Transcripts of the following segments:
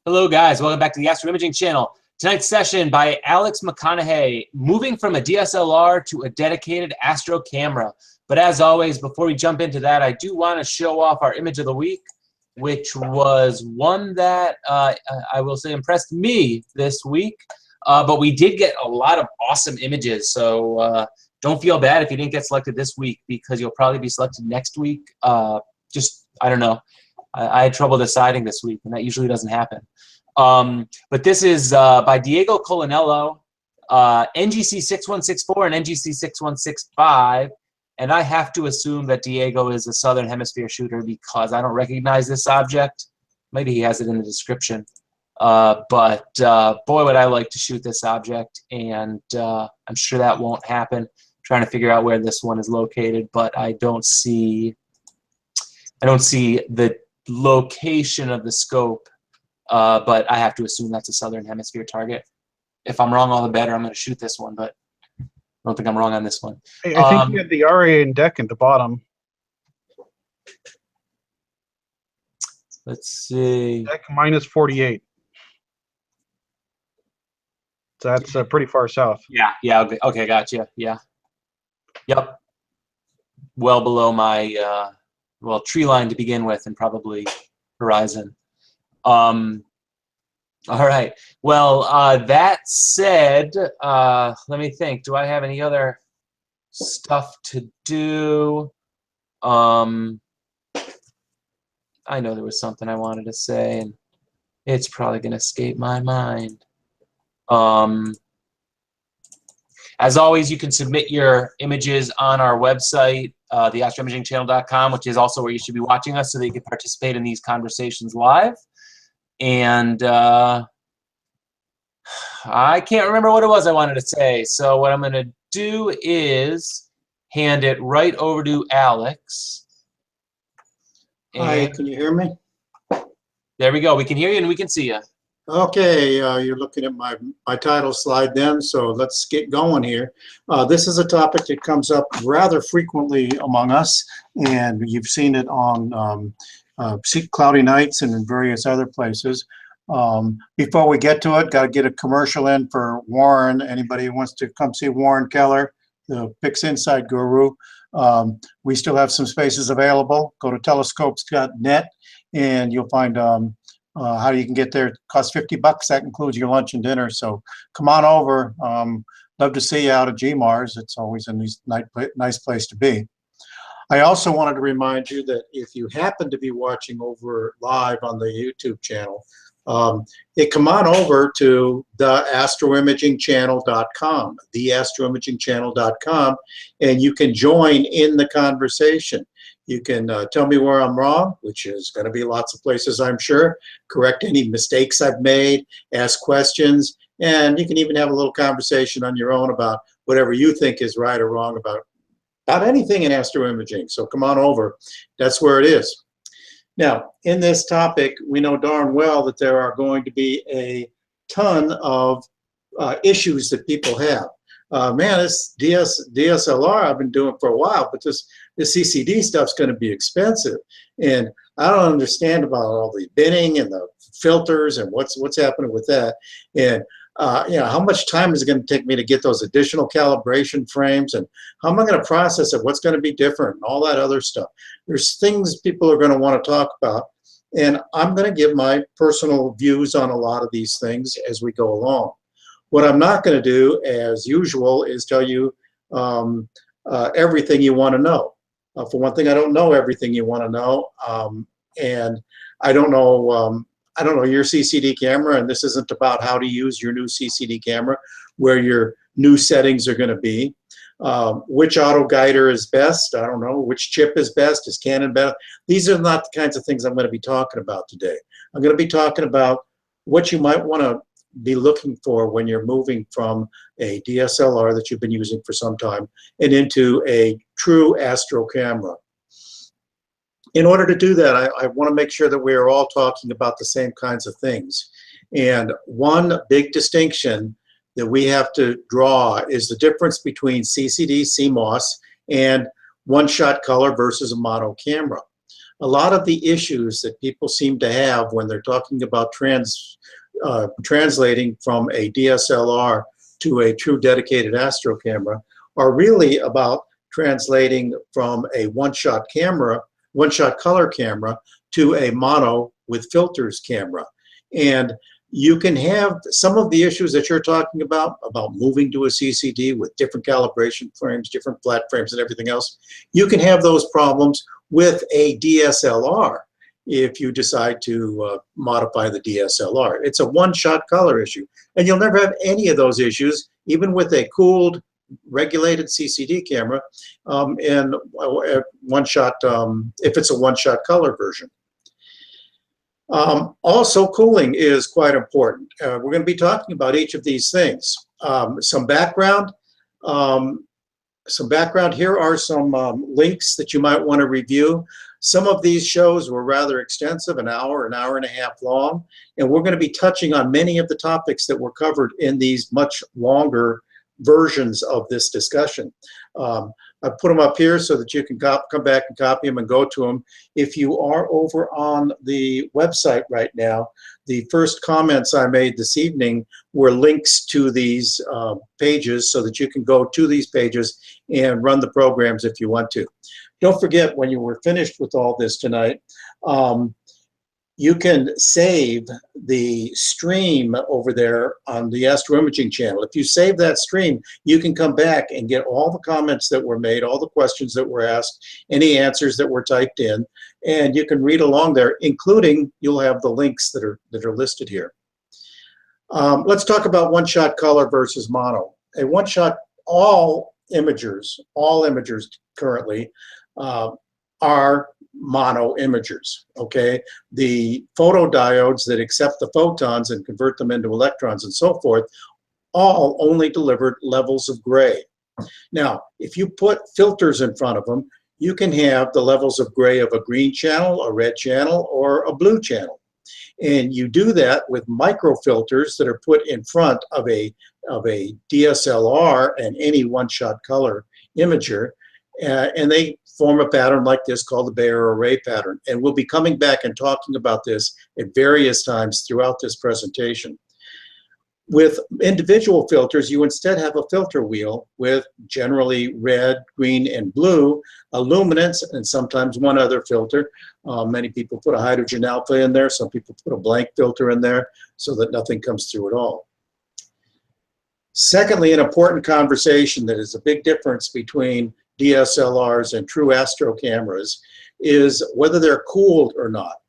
Hello guys, welcome back to the Astro Imaging channel. Tonight's session by Alex McConaughey, moving from a DSLR to a dedicated Astro camera. But as always, before we jump into that, I do want to show off our image of the week, which was one that I will say impressed me this week. But we did get a lot of awesome images, so don't feel bad if you didn't get selected this week, because you'll probably be selected next week. I don't know. I had trouble deciding this week, and that usually doesn't happen. But this is by Diego Colanello, NGC 6164 and NGC 6165. And I have to assume that Diego is a Southern Hemisphere shooter because I don't recognize this object. Maybe he has it in the description. But boy, would I like to shoot this object, and I'm sure that won't happen. I'm trying to figure out where this one is located, but I don't see the location of the scope, but I have to assume that's a Southern Hemisphere target. If I'm wrong, all the better. I'm going to shoot this one, but I don't think I'm wrong on this one. I think you had the RA and deck at the bottom. Let's see. Deck minus 48. So that's pretty far south. Yeah, okay, gotcha. Yeah. Yep. Well below my well, tree line to begin with, and probably horizon. All right. Well, that said, let me think. Do I have any other stuff to do? I know there was something I wanted to say, and it's probably going to escape my mind. As always, you can submit your images on our website, theastroimagingchannel.com, which is also where you should be watching us so that you can participate in these conversations live. And I can't remember what it was I wanted to say. So what I'm going to do is hand it right over to Alex. Hi, can you hear me? There we go. We can hear you and we can see you. Okay, you're looking at my title slide then, so let's get going here. This is a topic that comes up rather frequently among us, and you've seen it on cloudy nights and in various other places. Before we get to it, got to get a commercial in for Warren. Anybody who wants to come see Warren Keller, the PixInsight guru, we still have some spaces available. Go to telescopes.net and you'll find how you can get there. It costs $50. That includes your lunch and dinner. So come on over. Love to see you out at GMARS. It's always a nice place to be. I also wanted to remind you that if you happen to be watching over live on the YouTube channel, come on over to theastroimagingchannel.com, theastroimagingchannel.com, and you can join in the conversation. You can tell me where I'm wrong, which is going to be lots of places, I'm sure. Correct any mistakes I've made, ask questions, and you can even have a little conversation on your own about whatever you think is right or wrong about anything in astroimaging. So come on over. That's where it is. Now, in this topic, we know darn well that there are going to be a ton of issues that people have. Man, this DSLR I've been doing for a while, but this CCD stuff's going to be expensive, and I don't understand about all the binning and the filters and what's happening with that, and you know, how much time is it going to take me to get those additional calibration frames, and how am I going to process it? What's going to be different, and all that other stuff. There's things people are going to want to talk about, and I'm going to give my personal views on a lot of these things as we go along. What I'm not going to do, as usual, is tell you everything you want to know. For one thing, I don't know everything you want to know, and I don't know your CCD camera, and this isn't about how to use your new CCD camera, where your new settings are going to be. Which auto guider is best? I don't know. Which chip is best? Is Canon better? These are not the kinds of things I'm going to be talking about today. I'm going to be talking about what you might want to be looking for when you're moving from a DSLR that you've been using for some time and into a true Astro camera. In order to do that, I want to make sure that we are all talking about the same kinds of things. And one big distinction that we have to draw is the difference between CCD, CMOS, and one-shot color versus a mono camera. A lot of the issues that people seem to have when they're talking about translating from a DSLR to a true dedicated Astro camera are really about translating from a one-shot color camera to a mono with filters camera. And you can have some of the issues that you're talking about moving to a CCD with different calibration frames, different flat frames and everything else. You can have those problems with a DSLR if you decide to modify the DSLR. It's a one-shot color issue. And you'll never have any of those issues, even with a cooled, regulated CCD camera and one-shot, if it's a one-shot color version. Also, cooling is quite important. We're going to be talking about each of these things. Some background. Here are some links that you might want to review. Some of these shows were rather extensive, an hour and a half long, and we're going to be touching on many of the topics that were covered in these much longer versions of this discussion. I put them up here so that you can come back and copy them and go to them. If you are over on the website right now, the first comments I made this evening were links to these pages so that you can go to these pages and run the programs if you want to. Don't forget, when you were finished with all this tonight, you can save the stream over there on the Astro Imaging channel. If you save that stream, you can come back and get all the comments that were made, all the questions that were asked, any answers that were typed in, and you can read along there, including you'll have the links that are listed here. Let's talk about one-shot color versus mono. A one-shot, all imagers currently are mono imagers, okay? The photodiodes that accept the photons and convert them into electrons and so forth all only delivered levels of gray. Now, if you put filters in front of them, you can have the levels of gray of a green channel, a red channel, or a blue channel. And you do that with microfilters that are put in front of a DSLR and any one-shot color imager, and they form a pattern like this called the Bayer array pattern. And we'll be coming back and talking about this at various times throughout this presentation. With individual filters, you instead have a filter wheel with generally red, green, and blue, a luminance, and sometimes one other filter. Many people put a hydrogen alpha in there. Some people put a blank filter in there so that nothing comes through at all. Secondly, an important conversation that is a big difference between DSLRs and true Astro cameras is whether they're cooled or not.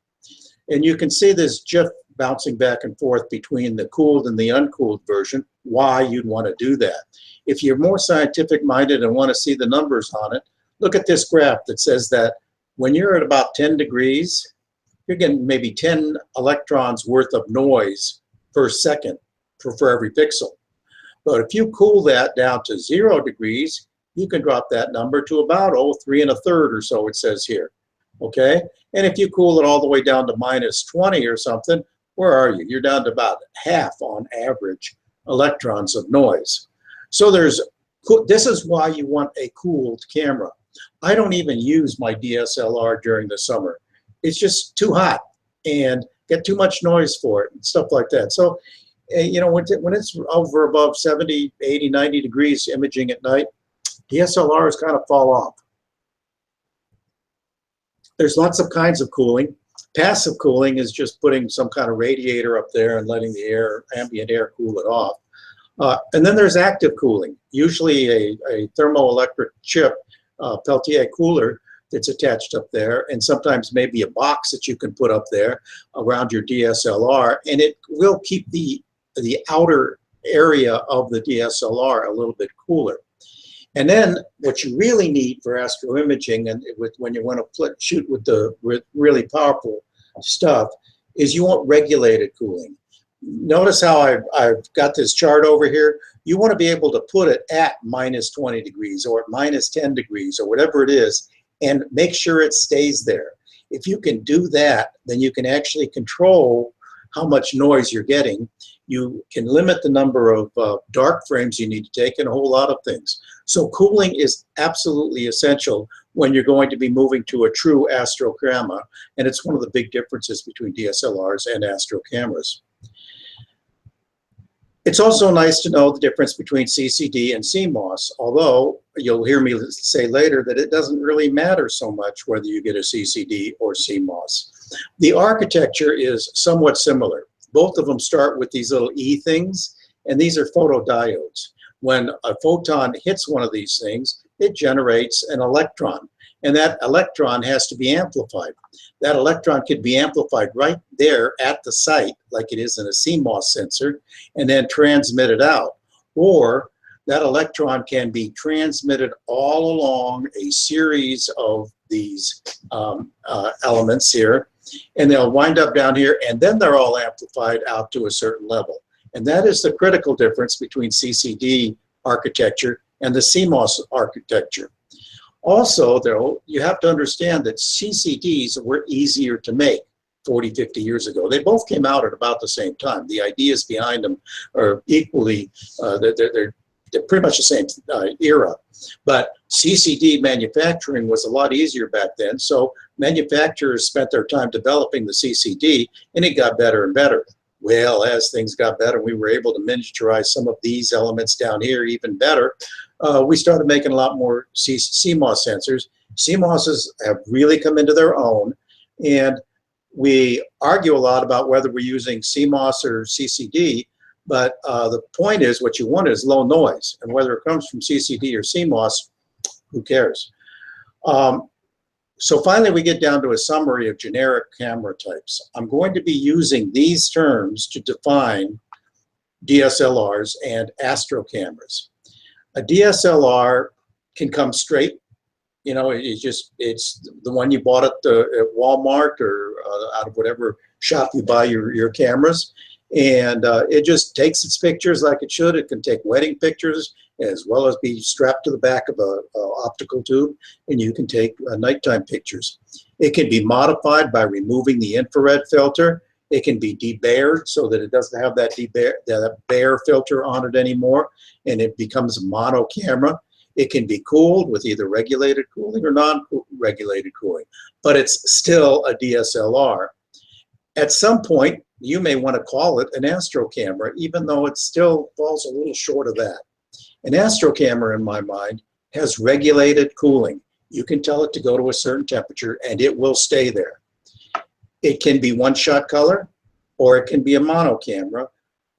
And you can see this GIF bouncing back and forth between the cooled and the uncooled version, why you'd want to do that. If you're more scientific minded and want to see the numbers on it, look at this graph that says that when you're at about 10 degrees, you're getting maybe 10 electrons worth of noise per second for every pixel. But if you cool that down to 0 degrees, you can drop that number to about 3 1/3 or so, it says here, okay? And if you cool it all the way down to -20 or something, where are you? You're down to about half on average electrons of noise. So this is why you want a cooled camera. I don't even use my DSLR during the summer. It's just too hot and get too much noise for it and stuff like that. So, you know, when it's over above 70, 80, 90 degrees imaging at night, DSLRs kind of fall off. There's lots of kinds of cooling. Passive cooling is just putting some kind of radiator up there and letting the ambient air cool it off. And then there's active cooling, usually a thermoelectric chip, Peltier cooler that's attached up there, and sometimes maybe a box that you can put up there around your DSLR, and it will keep the outer area of the DSLR a little bit cooler. And then what you really need for astro imaging, and when you want to shoot with really powerful stuff, is you want regulated cooling. Notice how I've got this chart over here. You want to be able to put it at -20 degrees or at -10 degrees or whatever it is, and make sure it stays there. If you can do that, then you can actually control how much noise you're getting. You can limit the number of dark frames you need to take and a whole lot of things. So cooling is absolutely essential when you're going to be moving to a true Astro camera, and it's one of the big differences between DSLRs and Astro cameras. It's also nice to know the difference between CCD and CMOS, although you'll hear me say later that it doesn't really matter so much whether you get a CCD or CMOS. The architecture is somewhat similar. Both of them start with these little E things, and these are photodiodes. When a photon hits one of these things, it generates an electron, and that electron has to be amplified. That electron could be amplified right there at the site, like it is in a CMOS sensor, and then transmitted out. Or that electron can be transmitted all along a series of these elements here, and they'll wind up down here, and then they're all amplified out to a certain level. And that is the critical difference between CCD architecture and the CMOS architecture. Also, though, you have to understand that CCDs were easier to make 40, 50 years ago. They both came out at about the same time. The ideas behind them are equally, they're pretty much the same era. But CCD manufacturing was a lot easier back then, so manufacturers spent their time developing the CCD, and it got better and better. Well, as things got better, we were able to miniaturize some of these elements down here even better. We started making a lot more CMOS sensors. CMOSs have really come into their own, and we argue a lot about whether we're using CMOS or CCD, but the point is what you want is low noise, and whether it comes from CCD or CMOS, who cares? So finally, we get down to a summary of generic camera types. I'm going to be using these terms to define DSLRs and Astro cameras. A DSLR can come straight, you know, it's the one you bought at Walmart or out of whatever shop you buy your cameras, and it just takes its pictures like it should. It can take wedding pictures as well as be strapped to the back of a optical tube, and you can take nighttime pictures. It can be modified by removing the infrared filter. It can be debayered so that it doesn't have that Bayer filter on it anymore, and it becomes a mono camera. It can be cooled with either regulated cooling or non-regulated cooling, but it's still a DSLR. At some point, you may want to call it an Astro camera, even though it still falls a little short of that. An Astro camera, in my mind, has regulated cooling. You can tell it to go to a certain temperature, and it will stay there. It can be one-shot color, or it can be a mono camera,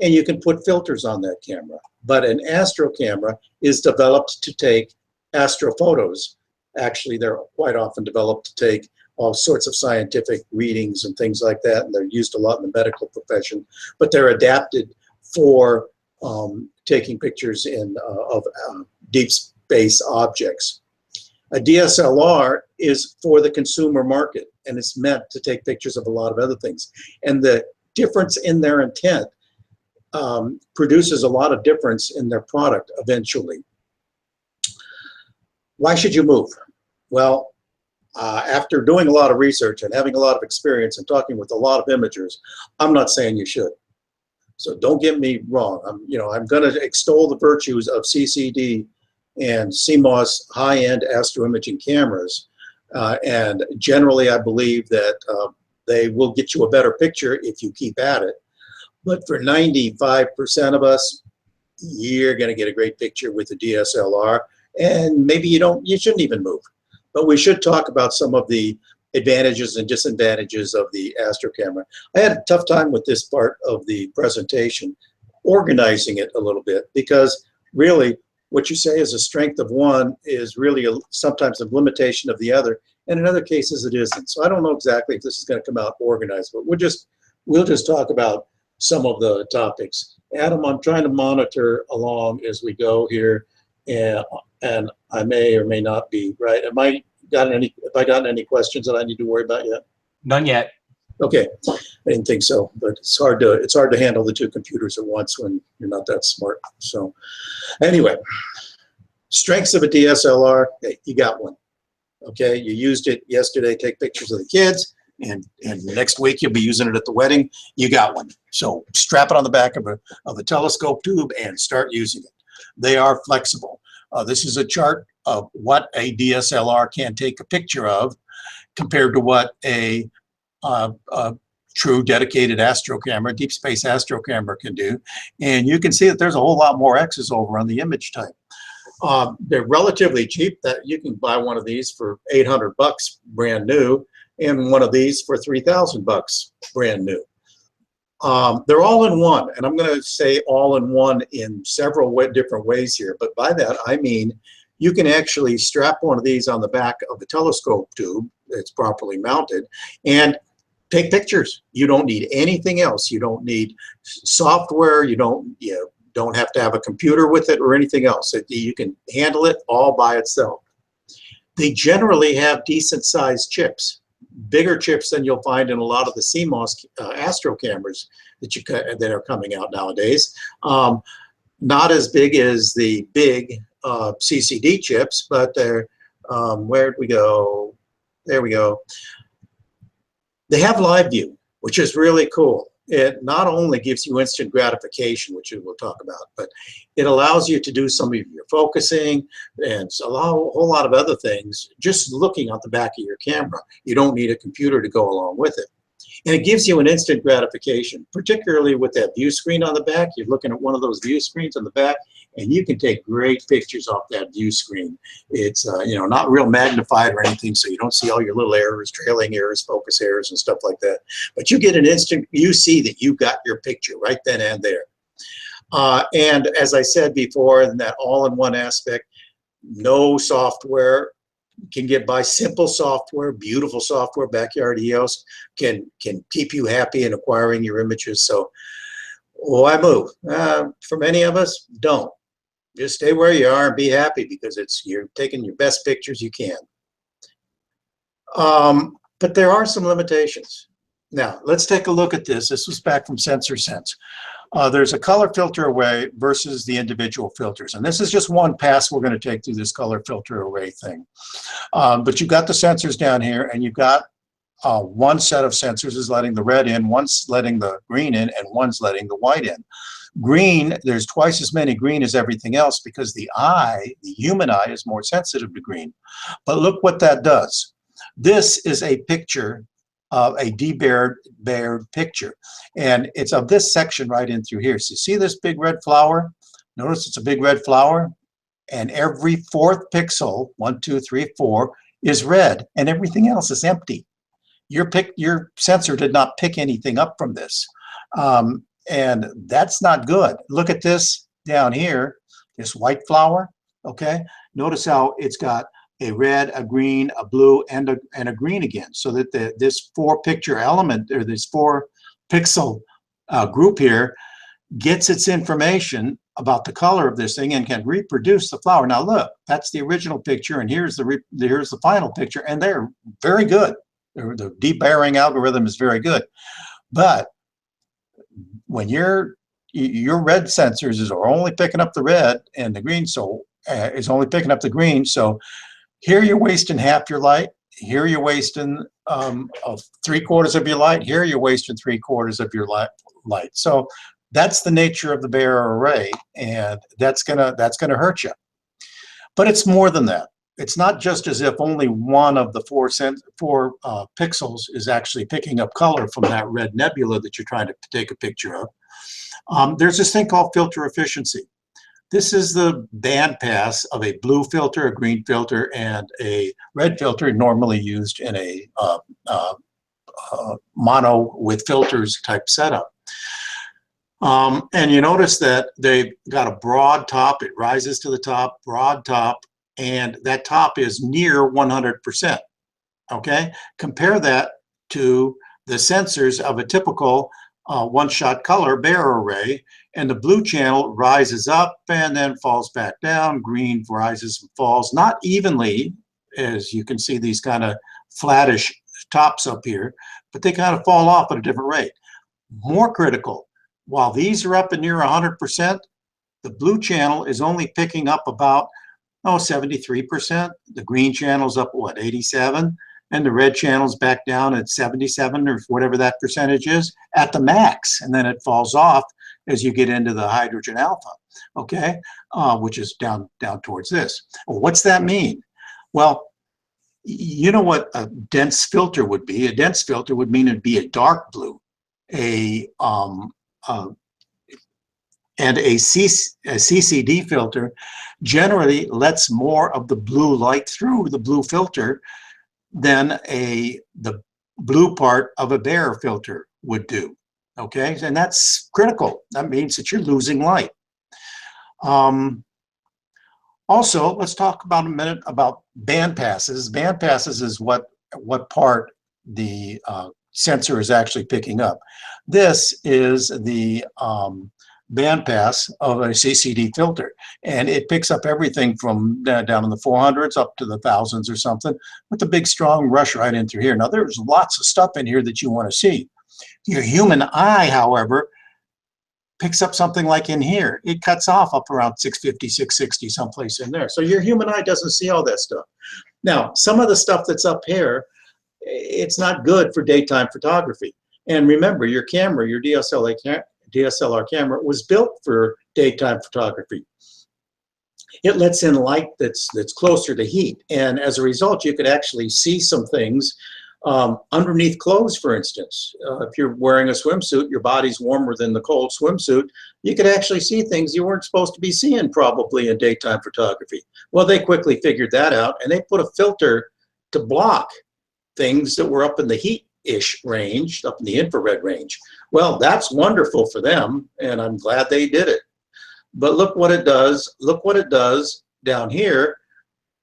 and you can put filters on that camera. But an Astro camera is developed to take astro photos. Actually, they're quite often developed to take all sorts of scientific readings and things like that, and they're used a lot in the medical profession, but they're adapted for taking pictures of deep space objects. A DSLR is for the consumer market, and it's meant to take pictures of a lot of other things. And the difference in their intent produces a lot of difference in their product eventually. Why should you move? Well, after doing a lot of research and having a lot of experience and talking with a lot of imagers, I'm not saying you should. So don't get me wrong. I'm going to extol the virtues of CCD and CMOS high-end astro imaging cameras, and generally I believe that they will get you a better picture if you keep at it. But for 95% of us, you're going to get a great picture with a DSLR, and maybe you shouldn't even move. But we should talk about some of the advantages and disadvantages of the Astro camera. I had a tough time with this part of the presentation, organizing it a little bit, because really what you say is a strength of one is really sometimes a limitation of the other, and in other cases it isn't. So I don't know exactly if this is going to come out organized, but we'll just talk about some of the topics. Adam, I'm trying to monitor along as we go here, and I may or may not be right. Have I gotten any questions that I need to worry about yet? None yet. Okay, I didn't think so, but it's hard to handle the two computers at once when you're not that smart. So anyway, strengths of a DSLR, hey, you got one. Okay, you used it yesterday, take pictures of the kids, and next week you'll be using it at the wedding. You got one. So strap it on the back of a telescope tube and start using it. They are flexible. This is a chart what a DSLR can take a picture of compared to what a true dedicated Astro camera, deep space Astro camera can do. And you can see that there's a whole lot more X's over on the image type. They're relatively cheap. That you can buy one of these for $800 brand new, and one of these for $3,000 brand new. They're all in one, and I'm going to say all in one in several different ways here. But by that I mean you can actually strap one of these on the back of a telescope tube that's properly mounted and take pictures. You don't need anything else. You don't need software. You don't have to have a computer with it or anything else. You can handle it all by itself. They generally have decent sized chips, bigger chips than you'll find in a lot of the CMOS Astro cameras that are coming out nowadays. Not as big as the big CCD chips, but they're, where'd we go? There we go. They have live view, which is really cool. It not only gives you instant gratification, which we'll talk about, but it allows you to do some of your focusing and a whole lot of other things just looking at the back of your camera. You don't need a computer to go along with it. And it gives you an instant gratification, particularly with that view screen on the back. You're looking at one of those view screens on the back, and you can take great pictures off that view screen. It's not real magnified or anything, so you don't see all your little errors, trailing errors, focus errors, and stuff like that. But you get an instant, you see that you got your picture right then and there. And as I said before, in that all-in-one aspect, no software. Can get by simple software, beautiful software. Backyard EOS can keep you happy in acquiring your images. So why move? For many of us, don't. Just stay where you are and be happy, because you're taking your best pictures you can. But there are some limitations. Now let's take a look at this. This was back from Sensor Sense. There's a color filter array versus the individual filters. And this is just one pass we're going to take through this color filter array thing. But you've got the sensors down here, and you've got one set of sensors is letting the red in, one's letting the green in, and one's letting the white in. Green, there's twice as many green as everything else because the eye, the human eye, is more sensitive to green. But look what that does. This is a picture of a debayered picture, and it's of this section right in through here. So you see this big red flower? Notice it's a big red flower, and every fourth pixel, 1, 2, 3, 4, is red, and everything else is empty. Your sensor did not pick anything up from this, and that's not good. Look at this down here, this white flower. Okay, notice how it's got a red, a green, a blue, and a green again, so that this 4-picture element, or this 4-pixel group here, gets its information about the color of this thing and can reproduce the flower. Now look, that's the original picture, and here's the final picture, and they're very good. The debayering algorithm is very good, but when your red sensors are only picking up the red, and the green is only picking up the green, so here you're wasting half your light. Here you're wasting 3/4 of your light. Here you're wasting 3/4 of your light. So that's the nature of the Bayer array, and that's gonna hurt you. But it's more than that. It's not just as if only one of the 4 pixels is actually picking up color from that red nebula that you're trying to take a picture of. There's this thing called filter efficiency. This is the bandpass of a blue filter, a green filter, and a red filter, normally used in a mono with filters type setup. And you notice that they've got a broad top. It rises to the top, broad top, and that top is near 100%. Okay? Compare that to the sensors of a typical one-shot color Bayer array, and the blue channel rises up and then falls back down. Green rises and falls, not evenly, as you can see these kind of flattish tops up here, but they kind of fall off at a different rate. More critical, while these are up and near 100%, the blue channel is only picking up about 73%. The green channel's up, what, 87? And the red channel's back down at 77, or whatever that percentage is, at the max, and then it falls off as you get into the hydrogen alpha, okay, which is down towards this. Well, what's that mean? Well, you know what a dense filter would be. A dense filter would mean it'd be a dark blue, and a CCD filter generally lets more of the blue light through the blue filter than the blue part of a bare filter would do. Okay, and that's critical. That means that you're losing light. Also, let's talk about a minute about band passes. Band passes is what part the sensor is actually picking up. This is the band pass of a CCD filter, and it picks up everything from down in the 400s up to the thousands or something, with a big strong rush right in through here. Now there's lots of stuff in here that you want to see. Your human eye, however, picks up something like in here. It cuts off up around 650, 660, someplace in there. So your human eye doesn't see all that stuff. Now, some of the stuff that's up here, it's not good for daytime photography. And remember, your camera, your DSLR camera was built for daytime photography. It lets in light that's closer to heat. And as a result, you could actually see some things underneath clothes, for instance. If you're wearing a swimsuit, your body's warmer than the cold swimsuit, you could actually see things you weren't supposed to be seeing probably in daytime photography. Well, they quickly figured that out, and they put a filter to block things that were up in the heat-ish range, up in the infrared range. Well, that's wonderful for them, and I'm glad they did it. But look what it does. Look what it does down here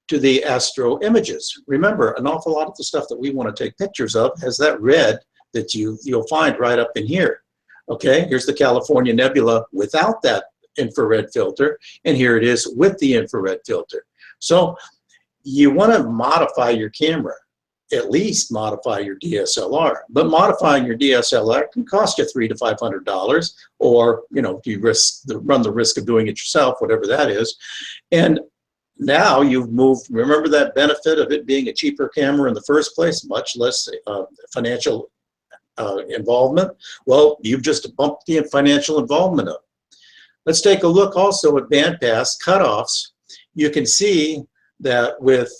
to the Astro images. Remember, an awful lot of the stuff that we want to take pictures of has that red that you'll find right up in here. Okay, here's the California Nebula without that infrared filter, and here it is with the infrared filter. So you want to modify your camera, at least modify your DSLR. But modifying your DSLR can cost you $300 to $500, or you run the risk of doing it yourself, whatever that is. And now you've moved, remember that benefit of it being a cheaper camera in the first place, much less financial involvement? Well, you've just bumped the financial involvement up. Let's take a look also at bandpass cutoffs. You can see that with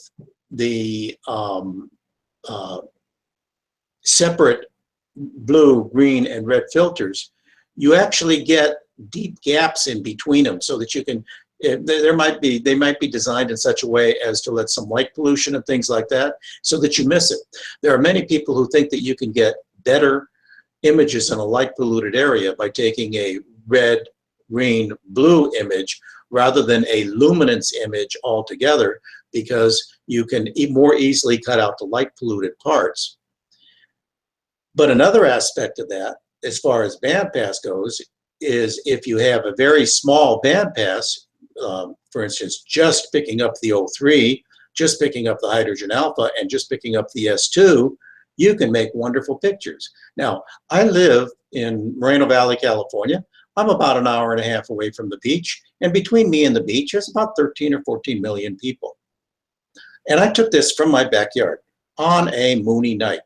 the separate blue, green, and red filters, you actually get deep gaps in between them, so that you can, they might be designed in such a way as to let some light pollution and things like that, so that you miss it. There are many people who think that you can get better images in a light polluted area by taking a red, green, blue image rather than a luminance image altogether, because you can more easily cut out the light polluted parts. But another aspect of that, as far as bandpass goes, is if you have a very small bandpass, for instance, just picking up the O3, just picking up the hydrogen alpha, and just picking up the S2, you can make wonderful pictures. Now, I live in Moreno Valley, California. I'm about an hour and a half away from the beach, and between me and the beach, there's about 13 or 14 million people. And I took this from my backyard on a moony night.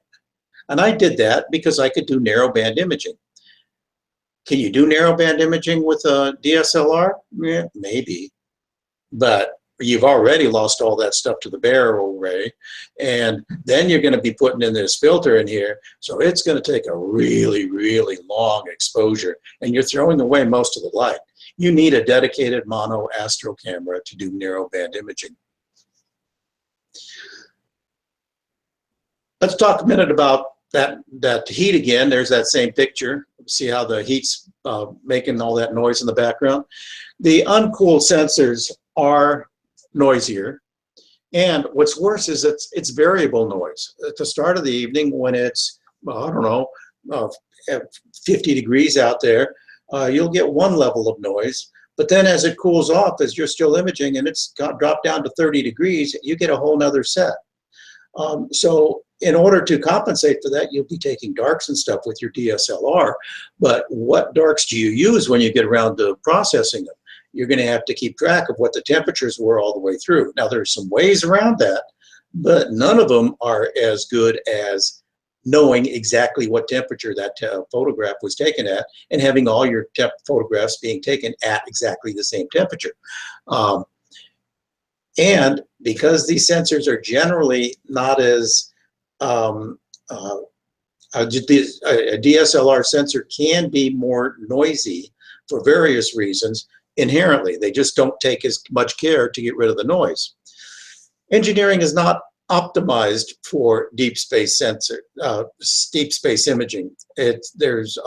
And I did that because I could do narrowband imaging. Can you do narrowband imaging with a DSLR? Yeah, maybe. But you've already lost all that stuff to the bare array, and then you're going to be putting in this filter in here, so it's going to take a really, really long exposure, and you're throwing away most of the light. You need a dedicated mono Astro camera to do narrowband imaging. Let's talk a minute about that heat again. There's that same picture. See how the heat's making all that noise in the background. The uncooled sensors are noisier, and what's worse is it's variable noise. At the start of the evening, when it's, well, I don't know, 50 degrees out there, you'll get one level of noise, but then as it cools off, as you're still imaging and it's dropped down to 30 degrees, you get a whole nother set. So in order to compensate for that, you'll be taking darks and stuff with your DSLR, but what darks do you use when you get around to processing them? You're going to have to keep track of what the temperatures were all the way through. Now, there's some ways around that, but none of them are as good as knowing exactly what temperature that photograph was taken at, and having all your photographs being taken at exactly the same temperature. And because these sensors are generally not as, a DSLR sensor can be more noisy for various reasons inherently. They just don't take as much care to get rid of the noise. Engineering is not optimized for deep space imaging. There's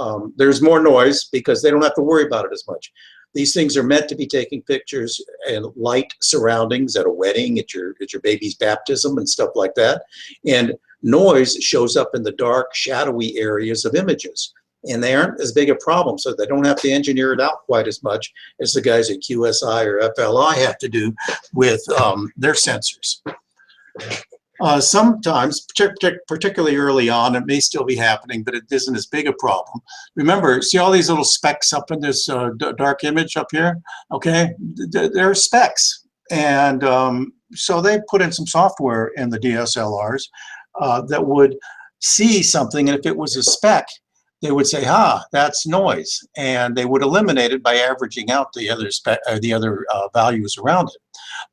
more noise because they don't have to worry about it as much. These things are meant to be taking pictures in light surroundings at a wedding, at your baby's baptism and stuff like that. And noise shows up in the dark, shadowy areas of images. And they aren't as big a problem, so they don't have to engineer it out quite as much as the guys at QSI or FLI have to do with their sensors. Sometimes, particularly early on, it may still be happening, but it isn't as big a problem. Remember, see all these little specks up in this dark image up here? Okay, they're specks. And so they put in some software in the DSLRs that would see something, and if it was a speck, they would say, that's noise. And they would eliminate it by averaging out the other values around it.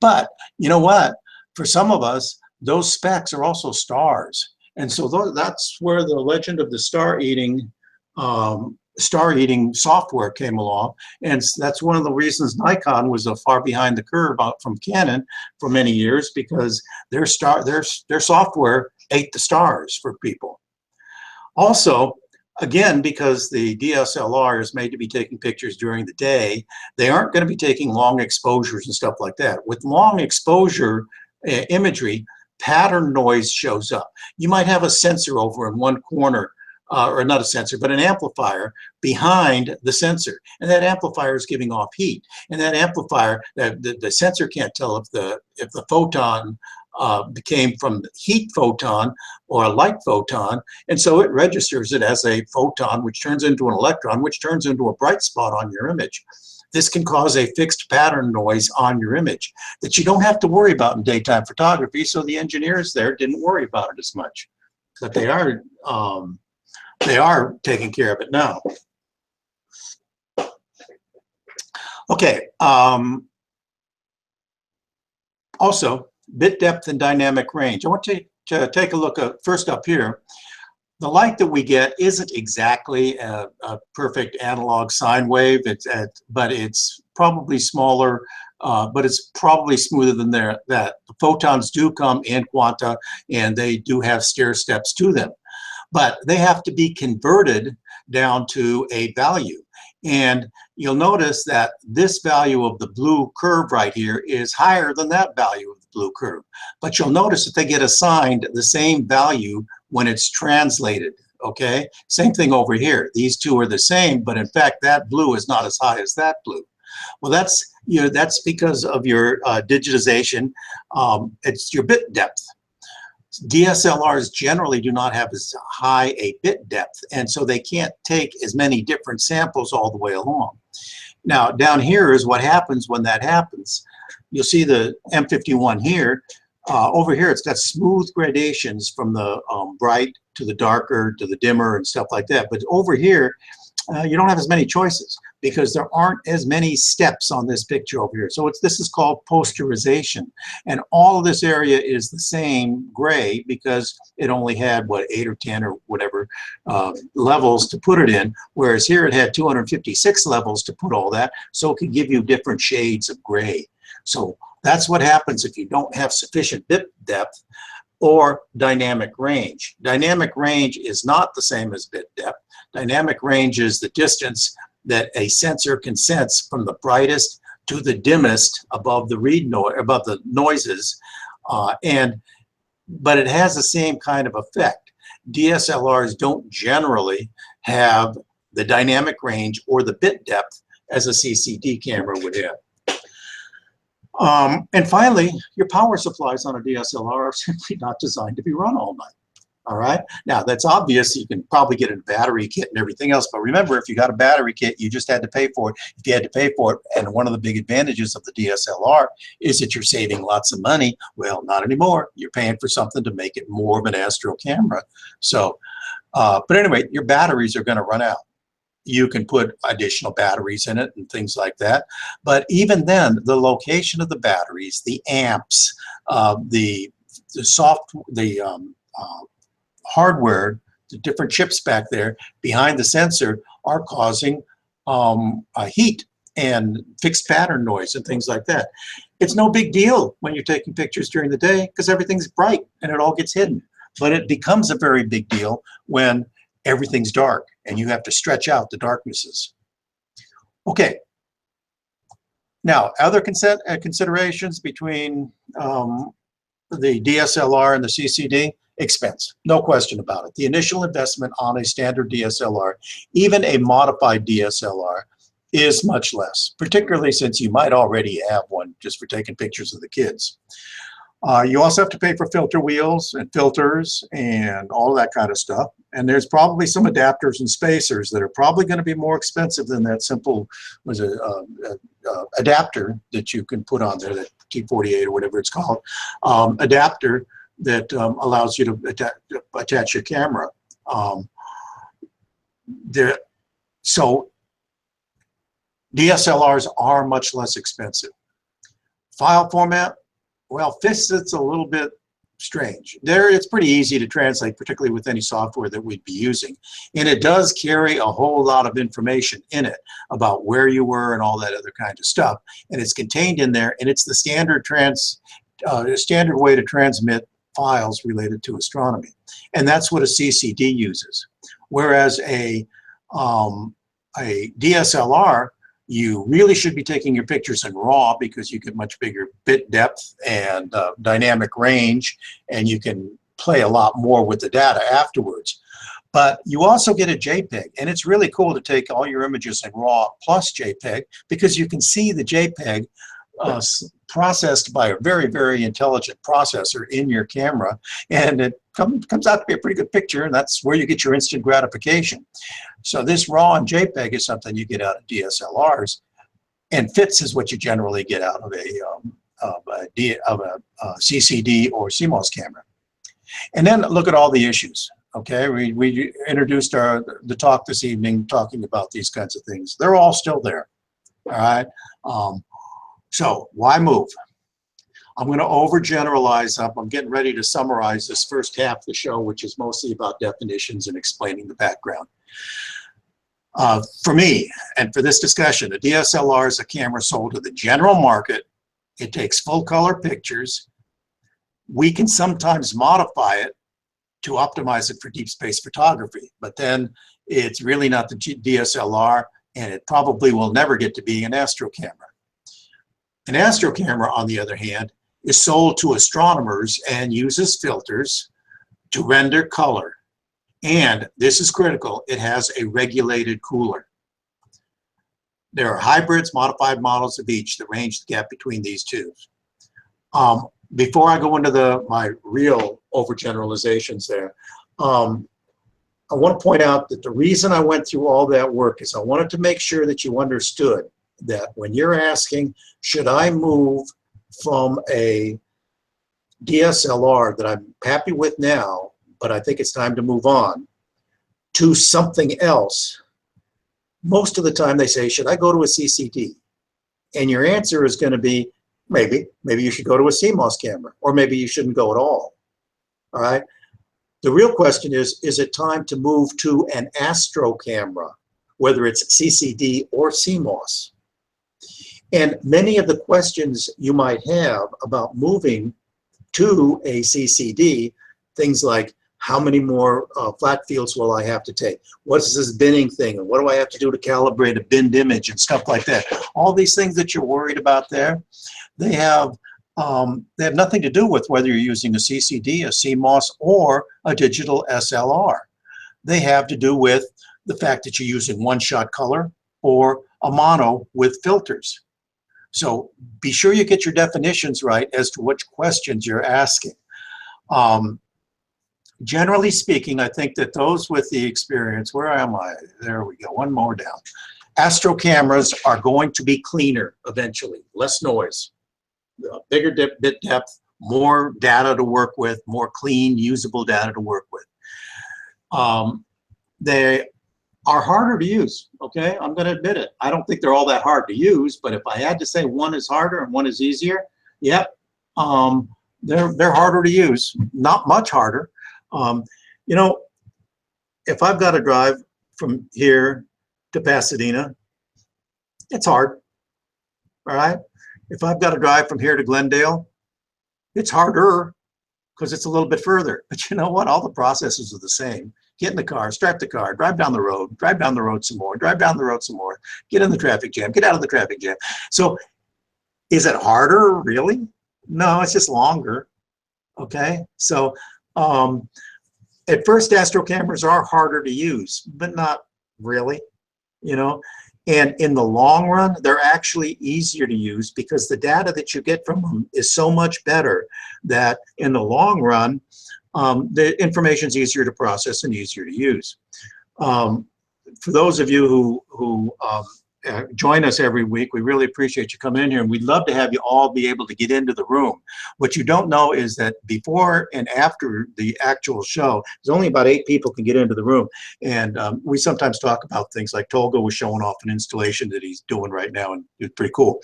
But you know what? For some of us, those specks are also stars. And so that's where the legend of the star-eating software came along. And that's one of the reasons Nikon was far behind the curve from Canon for many years, because their software ate the stars for people. Also, again, because the DSLR is made to be taking pictures during the day, they aren't going to be taking long exposures and stuff like that. With long exposure imagery, pattern noise shows up. You might have a sensor over in one corner, or not a sensor, but an amplifier behind the sensor. And that amplifier is giving off heat. And that amplifier, the sensor can't tell if the photon came from the heat photon or a light photon. And so it registers it as a photon, which turns into an electron, which turns into a bright spot on your image. This can cause a fixed pattern noise on your image that you don't have to worry about in daytime photography, so the engineers there didn't worry about it as much. But they are taking care of it now. Okay. Also, bit depth and dynamic range. I want to take a look at, first up here, the light that we get isn't exactly a perfect analog sine wave, but it's probably smaller, but it's probably smoother than that. The photons do come in quanta, and they do have stair steps to them, but they have to be converted down to a value. And you'll notice that this value of the blue curve right here is higher than that value of the blue curve. But you'll notice that they get assigned the same value when it's translated, okay? Same thing over here. These two are the same, but in fact, that blue is not as high as that blue. Well, that's because of your digitization. It's your bit depth. DSLRs generally do not have as high a bit depth, and so they can't take as many different samples all the way along. Now, down here is what happens when that happens. You'll see the M51 here. Over here, it's got smooth gradations from the bright to the darker to the dimmer and stuff like that. But over here, you don't have as many choices because there aren't as many steps on this picture over here. So this is called posterization. And all of this area is the same gray because it only had, what, 8 or 10 or whatever levels to put it in, whereas here it had 256 levels to put all that, so it could give you different shades of gray. So that's what happens if you don't have sufficient bit depth or dynamic range. Dynamic range is not the same as bit depth. Dynamic range is the distance that a sensor can sense from the brightest to the dimmest above the noises, but it has the same kind of effect. DSLRs don't generally have the dynamic range or the bit depth as a CCD camera would have. And finally, your power supplies on a DSLR are simply not designed to be run all night. All right. Now that's obvious. You can probably get a battery kit and everything else. But remember, if you got a battery kit, you just had to pay for it. If you had to pay for it, and one of the big advantages of the DSLR is that you're saving lots of money. Well, not anymore. You're paying for something to make it more of an Astro camera. So, but anyway, your batteries are going to run out. You can put additional batteries in it and things like that. But even then, the location of the batteries, the amps, the hardware, the different chips back there behind the sensor are causing heat and fixed pattern noise and things like that. It's no big deal when you're taking pictures during the day because everything's bright and it all gets hidden. But it becomes a very big deal when everything's dark and you have to stretch out the darknesses. Okay. Now, other considerations between the DSLR and the CCD. Expense, no question about it. The initial investment on a standard DSLR, even a modified DSLR, is much less, particularly since you might already have one just for taking pictures of the kids. You also have to pay for filter wheels and filters and all that kind of stuff. And there's probably some adapters and spacers that are probably going to be more expensive than that simple adapter that you can put on there, that T48 or whatever it's called, adapter that allows you to attach your camera. So DSLRs are much less expensive. File format, well, FIST's a little bit strange. It's pretty easy to translate, particularly with any software that we'd be using. And it does carry a whole lot of information in it about where you were and all that other kind of stuff. And it's contained in there, and it's the standard way to transmit files related to astronomy. And that's what a CCD uses. Whereas a DSLR, you really should be taking your pictures in RAW because you get much bigger bit depth and dynamic range, and you can play a lot more with the data afterwards. But you also get a JPEG, and it's really cool to take all your images in RAW plus JPEG because you can see the JPEG processed by a very, very intelligent processor in your camera, and it comes out to be a pretty good picture, and that's where you get your instant gratification. So this RAW and JPEG is something you get out of DSLRs, and FITS is what you generally get out of a CCD or CMOS camera. And then look at all the issues. Okay, we introduced the talk this evening talking about these kinds of things. They're all still there. All right. So why move? I'm going to overgeneralize up. I'm getting ready to summarize this first half of the show, which is mostly about definitions and explaining the background. For me, and for this discussion, a DSLR is a camera sold to the general market. It takes full color pictures. We can sometimes modify it to optimize it for deep space photography, but then it's really not the DSLR, and it probably will never get to be an Astro camera. An Astro camera, on the other hand, is sold to astronomers and uses filters to render color. And this is critical, it has a regulated cooler. There are hybrids, modified models of each that range the gap between these two. Before I go into my real overgeneralizations there, I want to point out that the reason I went through all that work is I wanted to make sure that you understood that when you're asking, should I move from a DSLR that I'm happy with now, but I think it's time to move on, to something else, most of the time they say, should I go to a CCD? And your answer is going to be, maybe you should go to a CMOS camera, or maybe you shouldn't go at all. All right. The real question is it time to move to an Astro camera, whether it's CCD or CMOS? And many of the questions you might have about moving to a CCD, things like, how many more flat fields will I have to take? What's this binning thing? And what do I have to do to calibrate a binned image and stuff like that? All these things that you're worried about there, they have nothing to do with whether you're using a CCD, a CMOS, or a digital SLR. They have to do with the fact that you're using one-shot color or a mono with filters. So be sure you get your definitions right as to which questions you're asking. generally speaking, I think that those with the experience, where am I? There we go, one more down. Astro cameras are going to be cleaner eventually, less noise, bigger bit depth, more data to work with, more clean, usable data to work with. They are harder to use, okay? I'm gonna admit it. I don't think they're all that hard to use, but if I had to say one is harder and one is easier, yep, they're harder to use, not much harder. You know, if I've got to drive from here to Pasadena, it's hard, all right? If I've got to drive from here to Glendale, it's harder because it's a little bit further. But you know what? All the processes are the same. Get in the car, start the car, drive down the road some more, drive down the road some more, get in the traffic jam, get out of the traffic jam. So is it harder, really? No, it's just longer, okay? So at first, Astro cameras are harder to use, but not really, you know? And in the long run, they're actually easier to use because the data that you get from them is so much better that in the long run, the information is easier to process and easier to use. For those of you who join us every week, we really appreciate you coming in here, and we'd love to have you all be able to get into the room. What you don't know is that before and after the actual show, there's only about 8 people can get into the room, and we sometimes talk about things like Tolga was showing off an installation that he's doing right now, and it's pretty cool.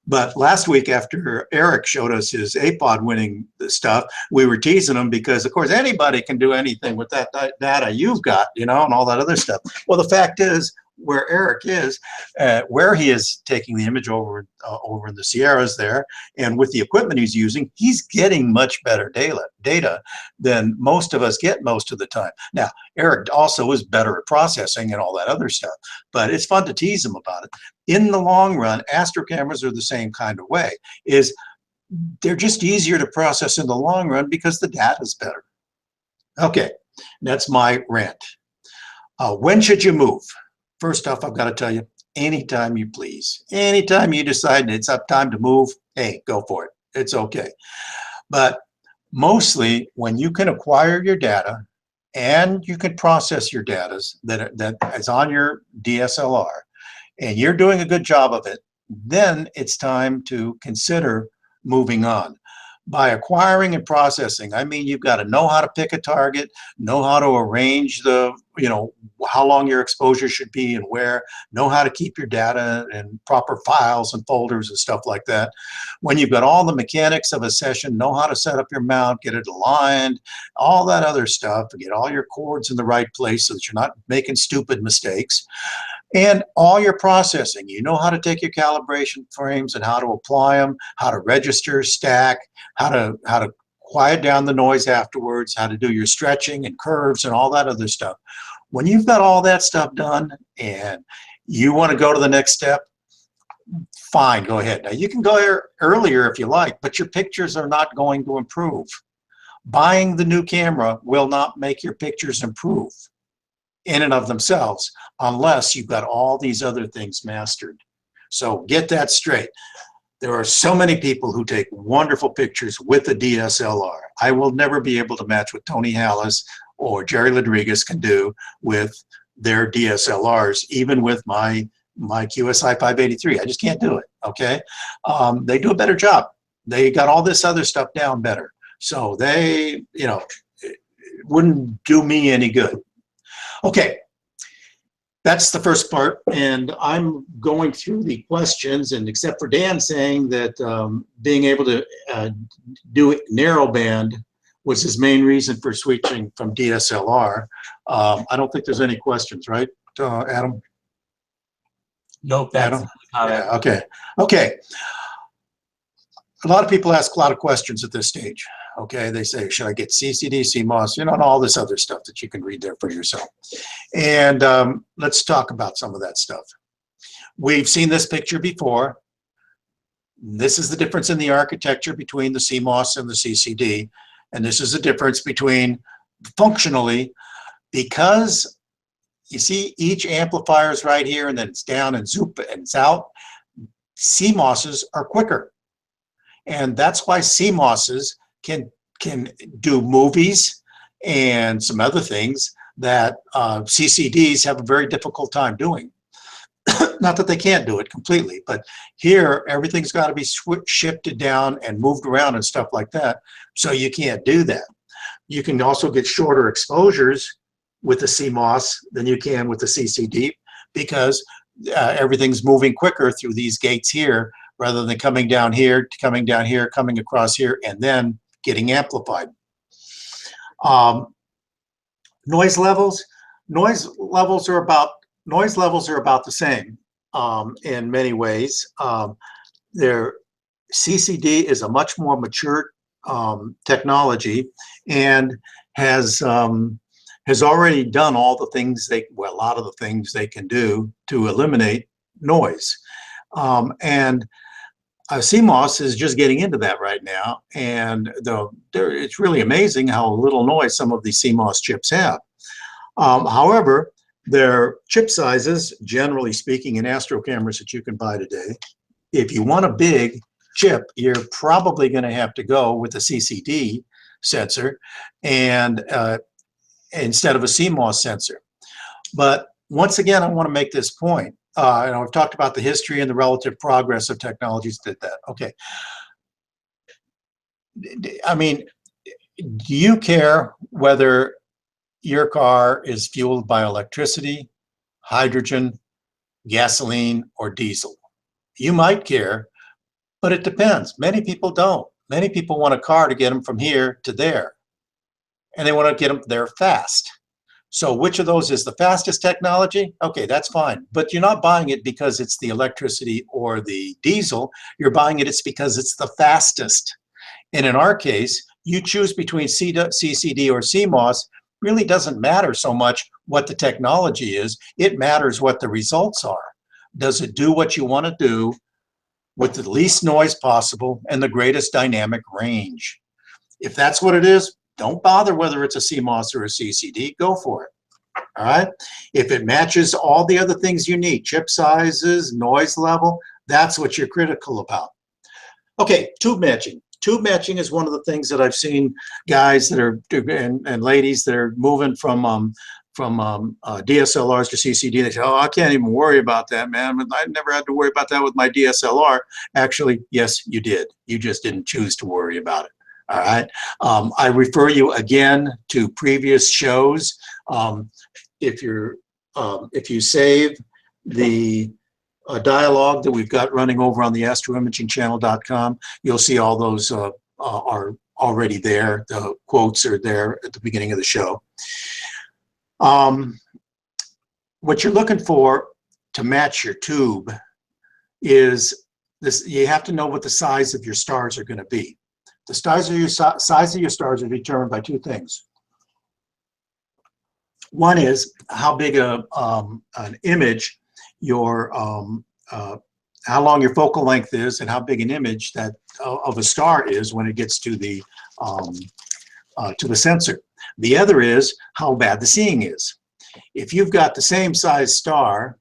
But last week, after Eric showed us his APOD winning stuff, we were teasing him because, of course, anybody can do anything with that data you've got, you know, and all that other stuff. Well, the fact is, where Eric is, where he is taking the image over in the Sierras there, and with the equipment he's using, he's getting much better data than most of us get most of the time. Now, Eric also is better at processing and all that other stuff, but it's fun to tease him about it. In the long run, Astro cameras are the same kind of way. They're just easier to process in the long run because the data is better. Okay, that's my rant. When should you move? First off, I've got to tell you, anytime you please. Anytime you decide it's up time to move, hey, go for it. It's okay. But mostly when you can acquire your data and you can process your data that is on your DSLR and you're doing a good job of it, then it's time to consider moving on. By acquiring and processing, I mean you've got to know how to pick a target, know how to arrange the, you know, how long your exposure should be and where, know how to keep your data in proper files and folders and stuff like that. When you've got all the mechanics of a session, know how to set up your mount, get it aligned, all that other stuff, get all your cords in the right place so that you're not making stupid mistakes. And all your processing, you know how to take your calibration frames and how to apply them, how to register, stack, how to quiet down the noise afterwards, how to do your stretching and curves and all that other stuff. When you've got all that stuff done and you want to go to the next step, fine, go ahead. Now you can go here earlier if you like, but your pictures are not going to improve. Buying the new camera will not make your pictures improve in and of themselves unless you've got all these other things mastered. So get that straight. There are so many people who take wonderful pictures with a DSLR. I will never be able to match what Tony Hallis or Jerry Rodriguez can do with their DSLRs, even with my QSI 583. I just can't do it, okay? They do a better job. They got all this other stuff down better. So they, you know, it wouldn't do me any good. Okay, that's the first part, and I'm going through the questions, and except for Dan saying that being able to do narrowband was his main reason for switching from DSLR, I don't think there's any questions, right, Adam? Nope, that's Adam? Yeah, okay. Okay. A lot of people ask a lot of questions at this stage. Okay, they say, should I get CCD, CMOS, you know, and all this other stuff that you can read there for yourself. And let's talk about some of that stuff. We've seen this picture before. This is the difference in the architecture between the CMOS and the CCD. And this is the difference between functionally, because you see each amplifier is right here and then it's down and zoop and it's out. CMOSs are quicker. And that's why CMOSs can do movies, and some other things that CCDs have a very difficult time doing. Not that they can't do it completely, but here everything's got to be shifted down and moved around and stuff like that, so you can't do that. You can also get shorter exposures with the CMOS than you can with the CCD, because everything's moving quicker through these gates here rather than coming down here, coming down here, coming across here, and then getting amplified. Noise levels are about the same in many ways. CCD is a much more mature technology and has already done all the things a lot of the things they can do to eliminate noise. And CMOS is just getting into that right now, and it's really amazing how little noise some of these CMOS chips have. However, their chip sizes, generally speaking, in Astro cameras that you can buy today, if you want a big chip, you're probably going to have to go with a CCD sensor and instead of a CMOS sensor. But once again, I want to make this point. And I've talked about the history and the relative progress of technologies that did that. Okay. I mean, do you care whether your car is fueled by electricity, hydrogen, gasoline, or diesel? You might care, but it depends. Many people don't. Many people want a car to get them from here to there, and they want to get them there fast. So which of those is the fastest technology? Okay, that's fine. But you're not buying it because it's the electricity or the diesel. You're buying it because it's the fastest. And in our case, you choose between CCD or CMOS. Really doesn't matter so much what the technology is. It matters what the results are. Does it do what you want to do with the least noise possible and the greatest dynamic range? If that's what it is, don't bother whether it's a CMOS or a CCD. Go for it. All right. If it matches all the other things you need, chip sizes, noise level, that's what you're critical about. Okay, tube matching. Tube matching is one of the things that I've seen guys that are and ladies that are moving from DSLRs to CCD. They say, "Oh, I can't even worry about that, man. I never had to worry about that with my DSLR." Actually, yes, you did. You just didn't choose to worry about it. All right. I refer you again to previous shows. If you save the dialogue that we've got running over on the astroimagingchannel.com, you'll see all those are already there. The quotes are there at the beginning of the show. What you're looking for to match your tube is this. You have to know what the size of your stars are going to be. The size of your stars are determined by two things. One is how big an image how long your focal length is, and how big an image that of a star is when it gets to the sensor. The other is how bad the seeing is. If you've got the same size star,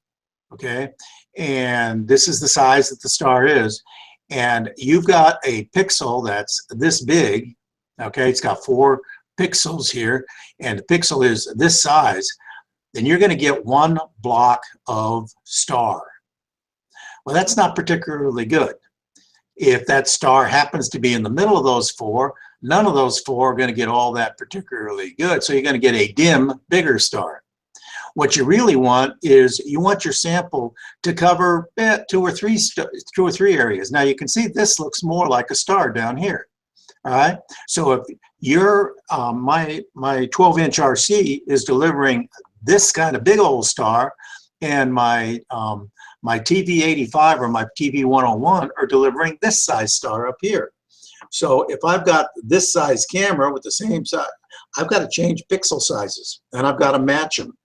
okay, and this is the size that the star is, and you've got a pixel that's this big, okay, it's got 4 pixels here, and the pixel is this size, then you're going to get 1 block of star. Well, that's not particularly good. If that star happens to be in the middle of those 4, none of those 4 are going to get all that particularly good, so you're going to get a dim, bigger star. What you really want is you want your sample to cover 2 or 3 areas. Now you can see this looks more like a star down here. All right. So if your my 12-inch RC is delivering this kind of big old star, and my TV85 or my TV101 are delivering this size star up here. So if I've got this size camera with the same size, I've got to change pixel sizes and I've got to match them.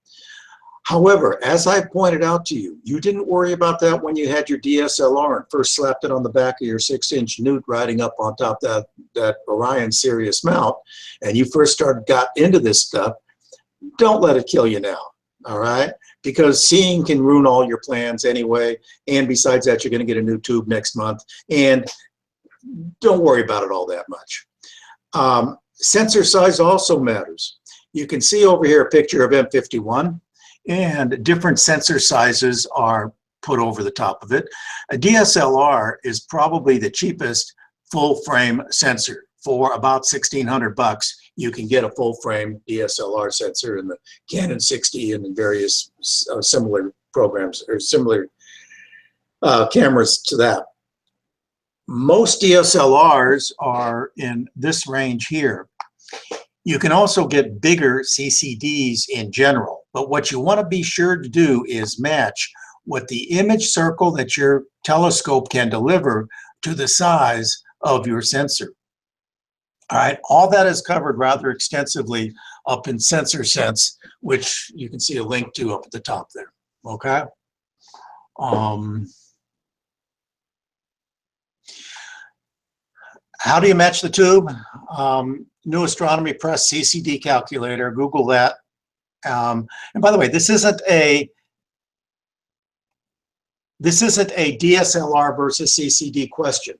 However, as I pointed out to you, you didn't worry about that when you had your DSLR and first slapped it on the back of your 6-inch Newt riding up on top of that Orion Sirius mount, and you first got into this stuff. Don't let it kill you now, all right? Because seeing can ruin all your plans anyway, and besides that, you're going to get a new tube next month, and don't worry about it all that much. Sensor size also matters. You can see over here a picture of M51, and different sensor sizes are put over the top of it. A DSLR is probably the cheapest full frame sensor. For about $1,600, you can get a full frame DSLR sensor in the Canon 60 and in various similar programs or similar cameras to that. Most DSLRs are in this range here. You can also get bigger CCDs in general, but what you want to be sure to do is match what the image circle that your telescope can deliver to the size of your sensor. All right, all that is covered rather extensively up in Sensor Sense, which you can see a link to up at the top there, okay? How do you match the tube? New Astronomy Press CCD calculator, Google that. And by the way, this isn't a DSLR versus CCD question.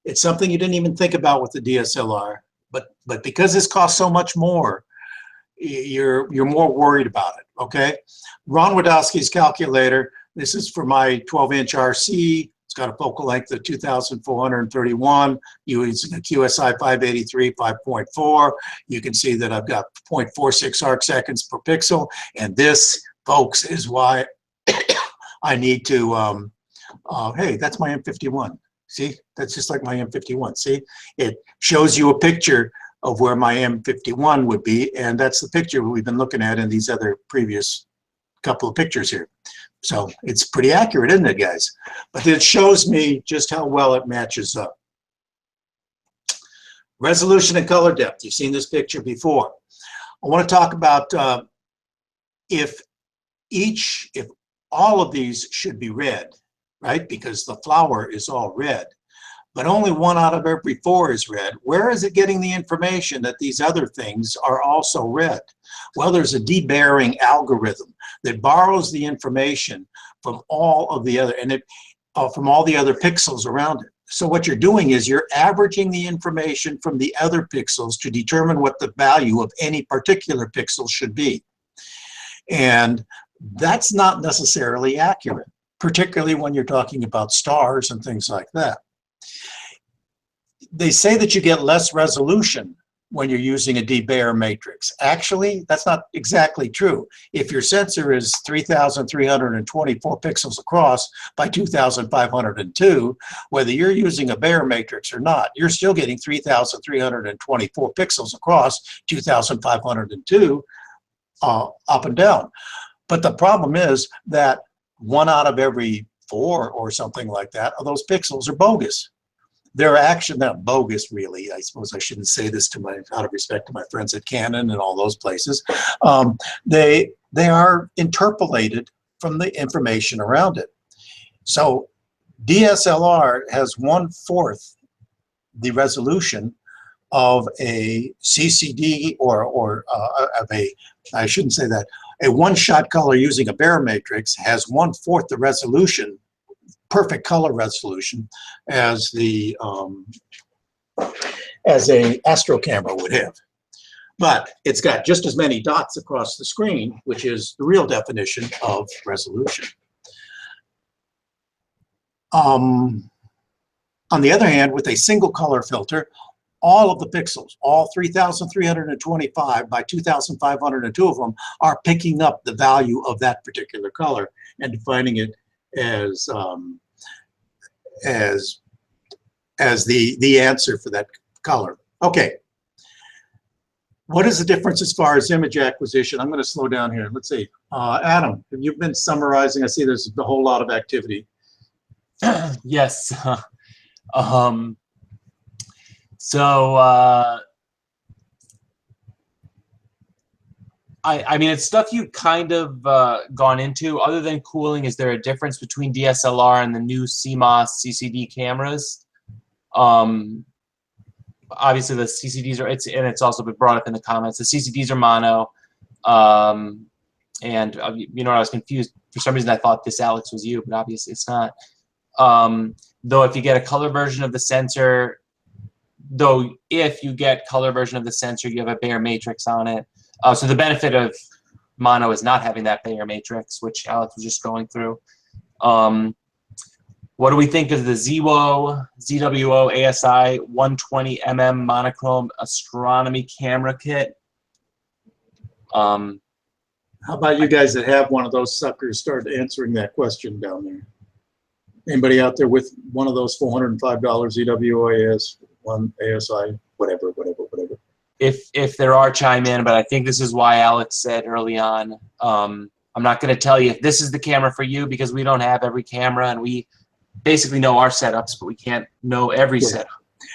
It's something you didn't even think about with the DSLR, but because this costs so much more, you're more worried about it, okay? Ron Wadowski's calculator, this is for my 12-inch RC. It's got a focal length of 2,431, using a QSI 583 5.4. You can see that I've got 0.46 arc seconds per pixel, and this, folks, is why I need to, hey, that's my M51. See, that's just like my M51. See, it shows you a picture of where my M51 would be, and that's the picture we've been looking at in these other previous couple of pictures here. So it's pretty accurate, isn't it, guys? But it shows me just how well it matches up. Resolution and color depth. You've seen this picture before. I want to talk about if all of these should be red, right? Because the flower is all red, but only 1 out of every 4 is red. Where is it getting the information that these other things are also red? Well, there's a debayering algorithm that borrows the information from all of the other, from all the other pixels around it. So what you're doing is you're averaging the information from the other pixels to determine what the value of any particular pixel should be. And that's not necessarily accurate, particularly when you're talking about stars and things like that. They say that you get less resolution when you're using a debayer matrix. Actually, that's not exactly true. If your sensor is 3,324 pixels across by 2,502, whether you're using a Bayer matrix or not, you're still getting 3,324 pixels across 2,502 up and down. But the problem is that 1 out of every 4 or something like that of those pixels are bogus. They're actually not bogus, really. I suppose I shouldn't say this out of respect to my friends at Canon and all those places. They are interpolated from the information around it. So DSLR has 1/4 the resolution of a CCD or of a, I shouldn't say that, a one-shot color using a Bayer matrix has 1/4 the resolution, perfect color resolution, as the as a Astro camera would have. But it's got just as many dots across the screen, which is the real definition of resolution. On the other hand, with a single color filter, all of the pixels, all 3,325 by 2,502 of them, are picking up the value of that particular color and defining it as the answer for that color. Okay. What is the difference as far as image acquisition? I'm going to slow down here. Let's see. Adam, have you been summarizing? I see there's a whole lot of activity. Yes. I mean, it's stuff you kind of gone into. Other than cooling, is there a difference between DSLR and the new CMOS CCD cameras? Obviously, the CCDs are, and it's also been brought up in the comments, the CCDs are mono. And, you know, I was confused. For some reason, I thought this, Alex, was you, but obviously it's not. Though if you get a color version of the sensor, you have a Bayer matrix on it. So the benefit of mono is not having that Bayer matrix, which Alex was just going through. What do we think of the ZWO ASI 120mm monochrome astronomy camera kit? How about you guys that have one of those suckers start answering that question down there? Anybody out there with one of those $405 ZWO ASI, whatever. If there are, chime in, but I think this is why Alex said early on, I'm not going to tell you if this is the camera for you because we don't have every camera and we basically know our setups, but we can't know every setup.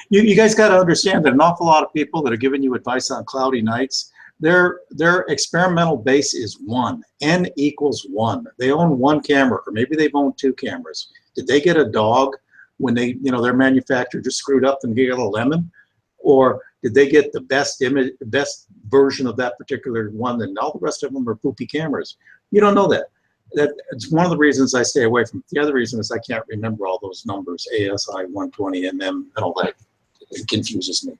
You guys got to understand that an awful lot of people that are giving you advice on cloudy nights, their experimental base is 1. N equals 1. They own 1 camera, or maybe they've owned 2 cameras. Did they get a dog when they, their manufacturer just screwed up and gave it a lemon? Or did they get the best image, the best version of that particular one, and all the rest of them are poopy cameras? You don't know that. It's one of the reasons I stay away from it. The other reason is I can't remember all those numbers, ASI 120mm and all that. It confuses me.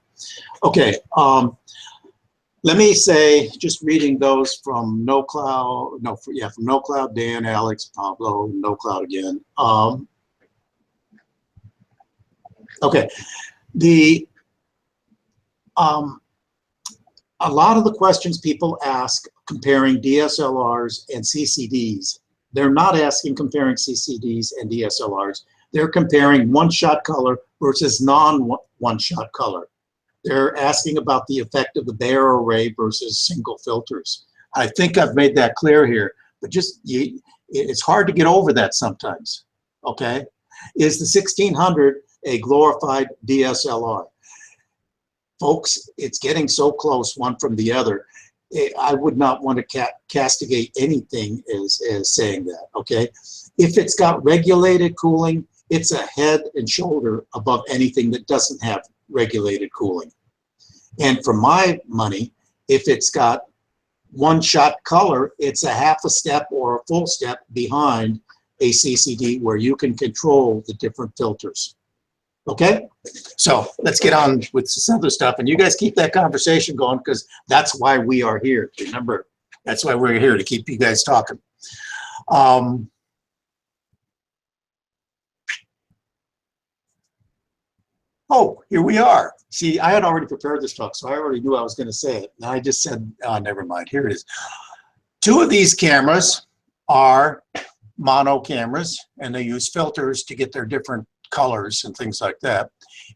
Okay, let me say, just reading those from from No Cloud, Dan, Alex, Pablo, No Cloud again. Okay, a lot of the questions people ask comparing DSLRs and CCDs, they're not asking comparing CCDs and DSLRs. They're comparing one-shot color versus non-one-shot color. They're asking about the effect of the Bayer array versus single filters. I think I've made that clear here, but just it's hard to get over that sometimes, okay? Is the 1600 a glorified DSLR? Folks, it's getting so close one from the other. I would not want to castigate anything as saying that, okay? If it's got regulated cooling, it's a head and shoulder above anything that doesn't have regulated cooling. And for my money, if it's got one-shot color, it's a half a step or a full step behind a CCD where you can control the different filters. Okay, so let's get on with some other stuff, and you guys keep that conversation going because that's why we are here. Remember, that's why we're here, to keep you guys talking. Oh, here we are. See, I had already prepared this talk, so I already knew I was going to say it. And I just said, oh, never mind. Here it is. 2 of these cameras are mono cameras, and they use filters to get their different colors and things like that.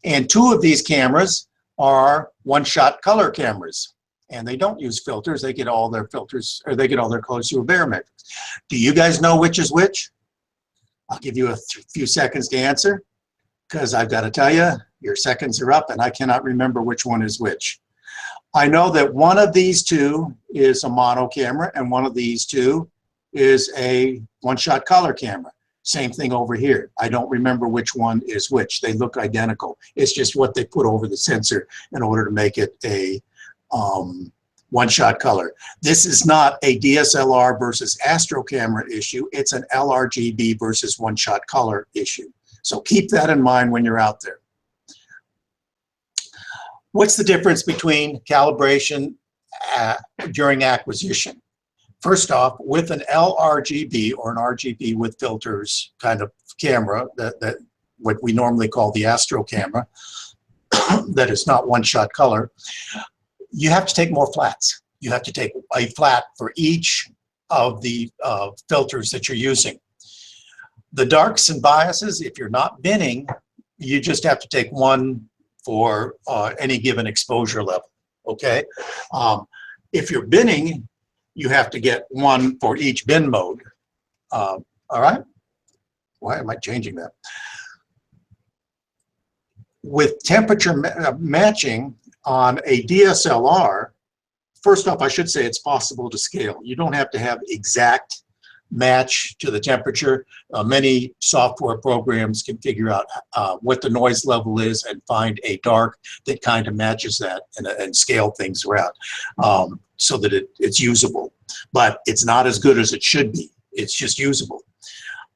And 2 of these cameras are one-shot color cameras, and they don't use filters. They get all their filters, or they get all their colors through a Bayer matrix. Do you guys know which is which? I'll give you a few seconds to answer, because I've got to tell you, your seconds are up, and I cannot remember which one is which. I know that one of these 2 is a mono camera, and one of these 2 is a one-shot color camera. Same thing over here. I don't remember which one is which. They look identical. It's just what they put over the sensor in order to make it a one-shot color. This is not a DSLR versus Astro camera issue. It's an LRGB versus one-shot color issue. So keep that in mind when you're out there. What's the difference between calibration during acquisition? First off, with an LRGB or an RGB with filters kind of camera, that what we normally call the Astro camera, that is not one-shot color, you have to take more flats. You have to take a flat for each of the filters that you're using. The darks and biases, if you're not binning, you just have to take one for any given exposure level, okay? If you're binning, you have to get one for each bin mode. All right? Why am I changing that? With temperature matching on a DSLR, first off, I should say it's possible to scale. You don't have to have exact match to the temperature. Many software programs can figure out what the noise level is and find a dark that kind of matches that and scale things around. So that it's usable, but it's not as good as it should be. It's just usable.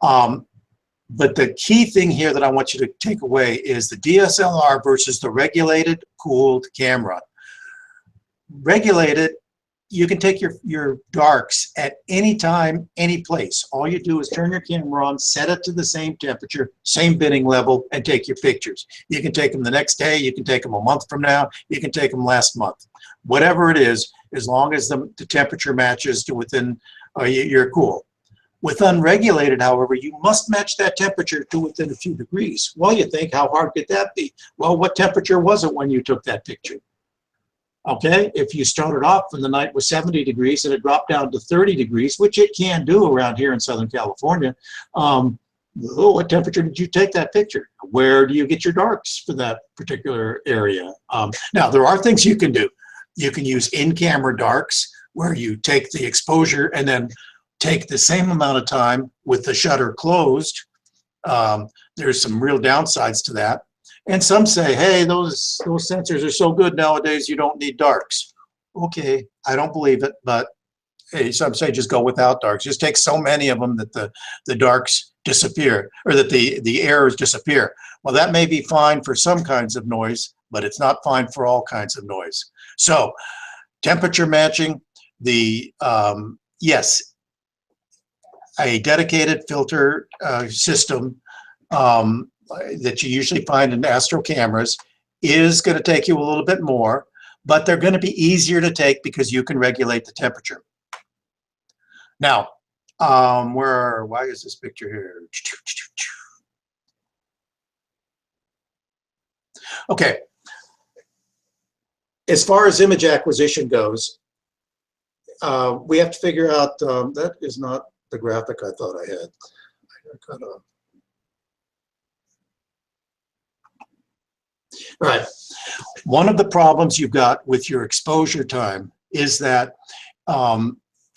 But the key thing here that I want you to take away is the DSLR versus the regulated, cooled camera. Regulated you can take your darks at any time, any place. All you do is turn your camera on, set it to the same temperature, same binning level, and take your pictures. You can take them the next day, you can take them a month from now, you can take them last month. Whatever it is, as long as the temperature matches to within, you're cool. With unregulated, however, you must match that temperature to within a few degrees. Well, you think, how hard could that be? Well, what temperature was it when you took that picture? Okay, if you started off and the night was 70 degrees and it dropped down to 30 degrees, which it can do around here in Southern California, what temperature did you take that picture? Where do you get your darks for that particular area? Now, there are things you can do. You can use in-camera darks where you take the exposure and then take the same amount of time with the shutter closed. There's some real downsides to that. And some say, hey, those sensors are so good nowadays, you don't need darks. Okay, I don't believe it, but hey, some say just go without darks. Just take so many of them that the darks disappear, or that the errors disappear. Well, that may be fine for some kinds of noise, but it's not fine for all kinds of noise. So temperature matching, yes, a dedicated filter system that you usually find in Astro cameras is going to take you a little bit more, but they're going to be easier to take because you can regulate the temperature. Now, why is this picture here? Okay. As far as image acquisition goes, we have to figure out, that is not the graphic I thought I had. All right. One of the problems you've got with your exposure time is that,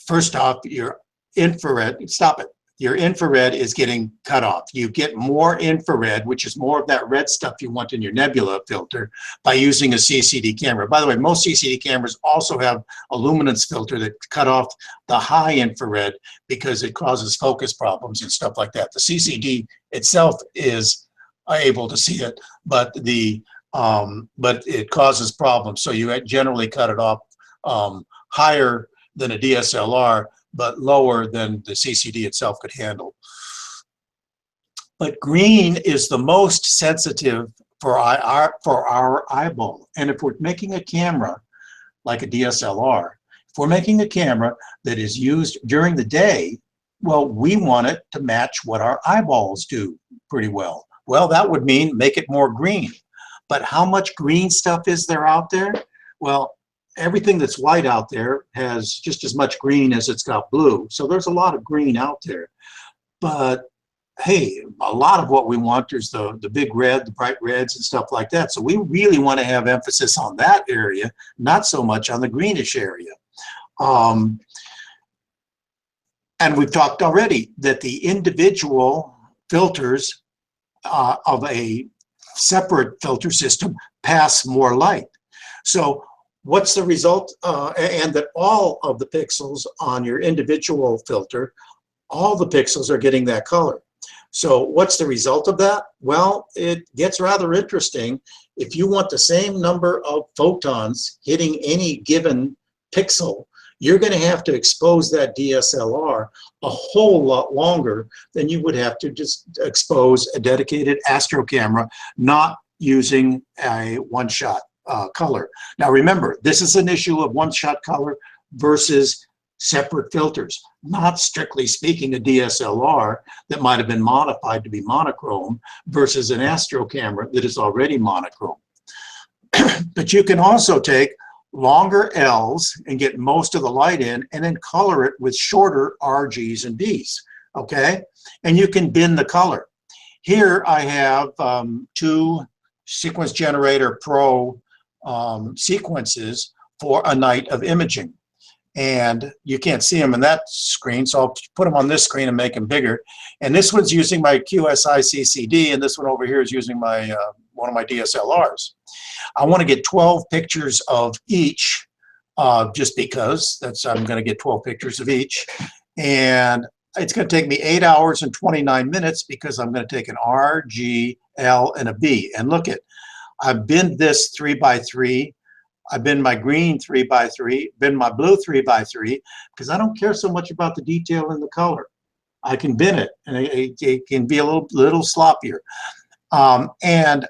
first off, your infrared, stop it. Your infrared is getting cut off. You get more infrared, which is more of that red stuff you want in your nebula filter, by using a CCD camera. By the way, most CCD cameras also have a luminance filter that cut off the high infrared because it causes focus problems and stuff like that. The CCD itself is able to see it, but it causes problems. So you generally cut it off higher than a DSLR, but lower than the CCD itself could handle. But green is the most sensitive for our eyeball. And if we're making a camera like a DSLR, if we're making a camera that is used during the day, well, we want it to match what our eyeballs do pretty well. Well, that would mean make it more green. But how much green stuff is there out there? Well, everything that's white out there has just as much green as it's got blue. So there's a lot of green out there. But hey, a lot of what we want is the big red, the bright reds and stuff like that. So we really want to have emphasis on that area, not so much on the greenish area. And we've talked already that the individual filters of a separate filter system pass more light. So what's the result? And that all of the pixels on your individual filter, all the pixels are getting that color. So what's the result of that? Well, it gets rather interesting. If you want the same number of photons hitting any given pixel, you're going to have to expose that DSLR a whole lot longer than you would have to just expose a dedicated Astro camera, not using a one-shot color. Now remember, this is an issue of one-shot color versus separate filters. Not strictly speaking a DSLR that might have been modified to be monochrome versus an Astro camera that is already monochrome. But you can also take longer L's and get most of the light in and then color it with shorter RGs and Bs, okay? And you can bin the color. Here I have two Sequence Generator Pro sequences for a night of imaging. And you can't see them in that screen, so I'll put them on this screen and make them bigger. And this one's using my QSI CCD, and this one over here is using my one of my DSLRs. I want to get 12 pictures of each, just because I'm going to get 12 pictures of each. And it's going to take me 8 hours and 29 minutes because I'm going to take an R, G, L, and a B. And look at, I've binned this 3x3. I bin my green 3x3, bin my blue 3x3, because I don't care so much about the detail and the color. I can bin it, and it can be a little sloppier. And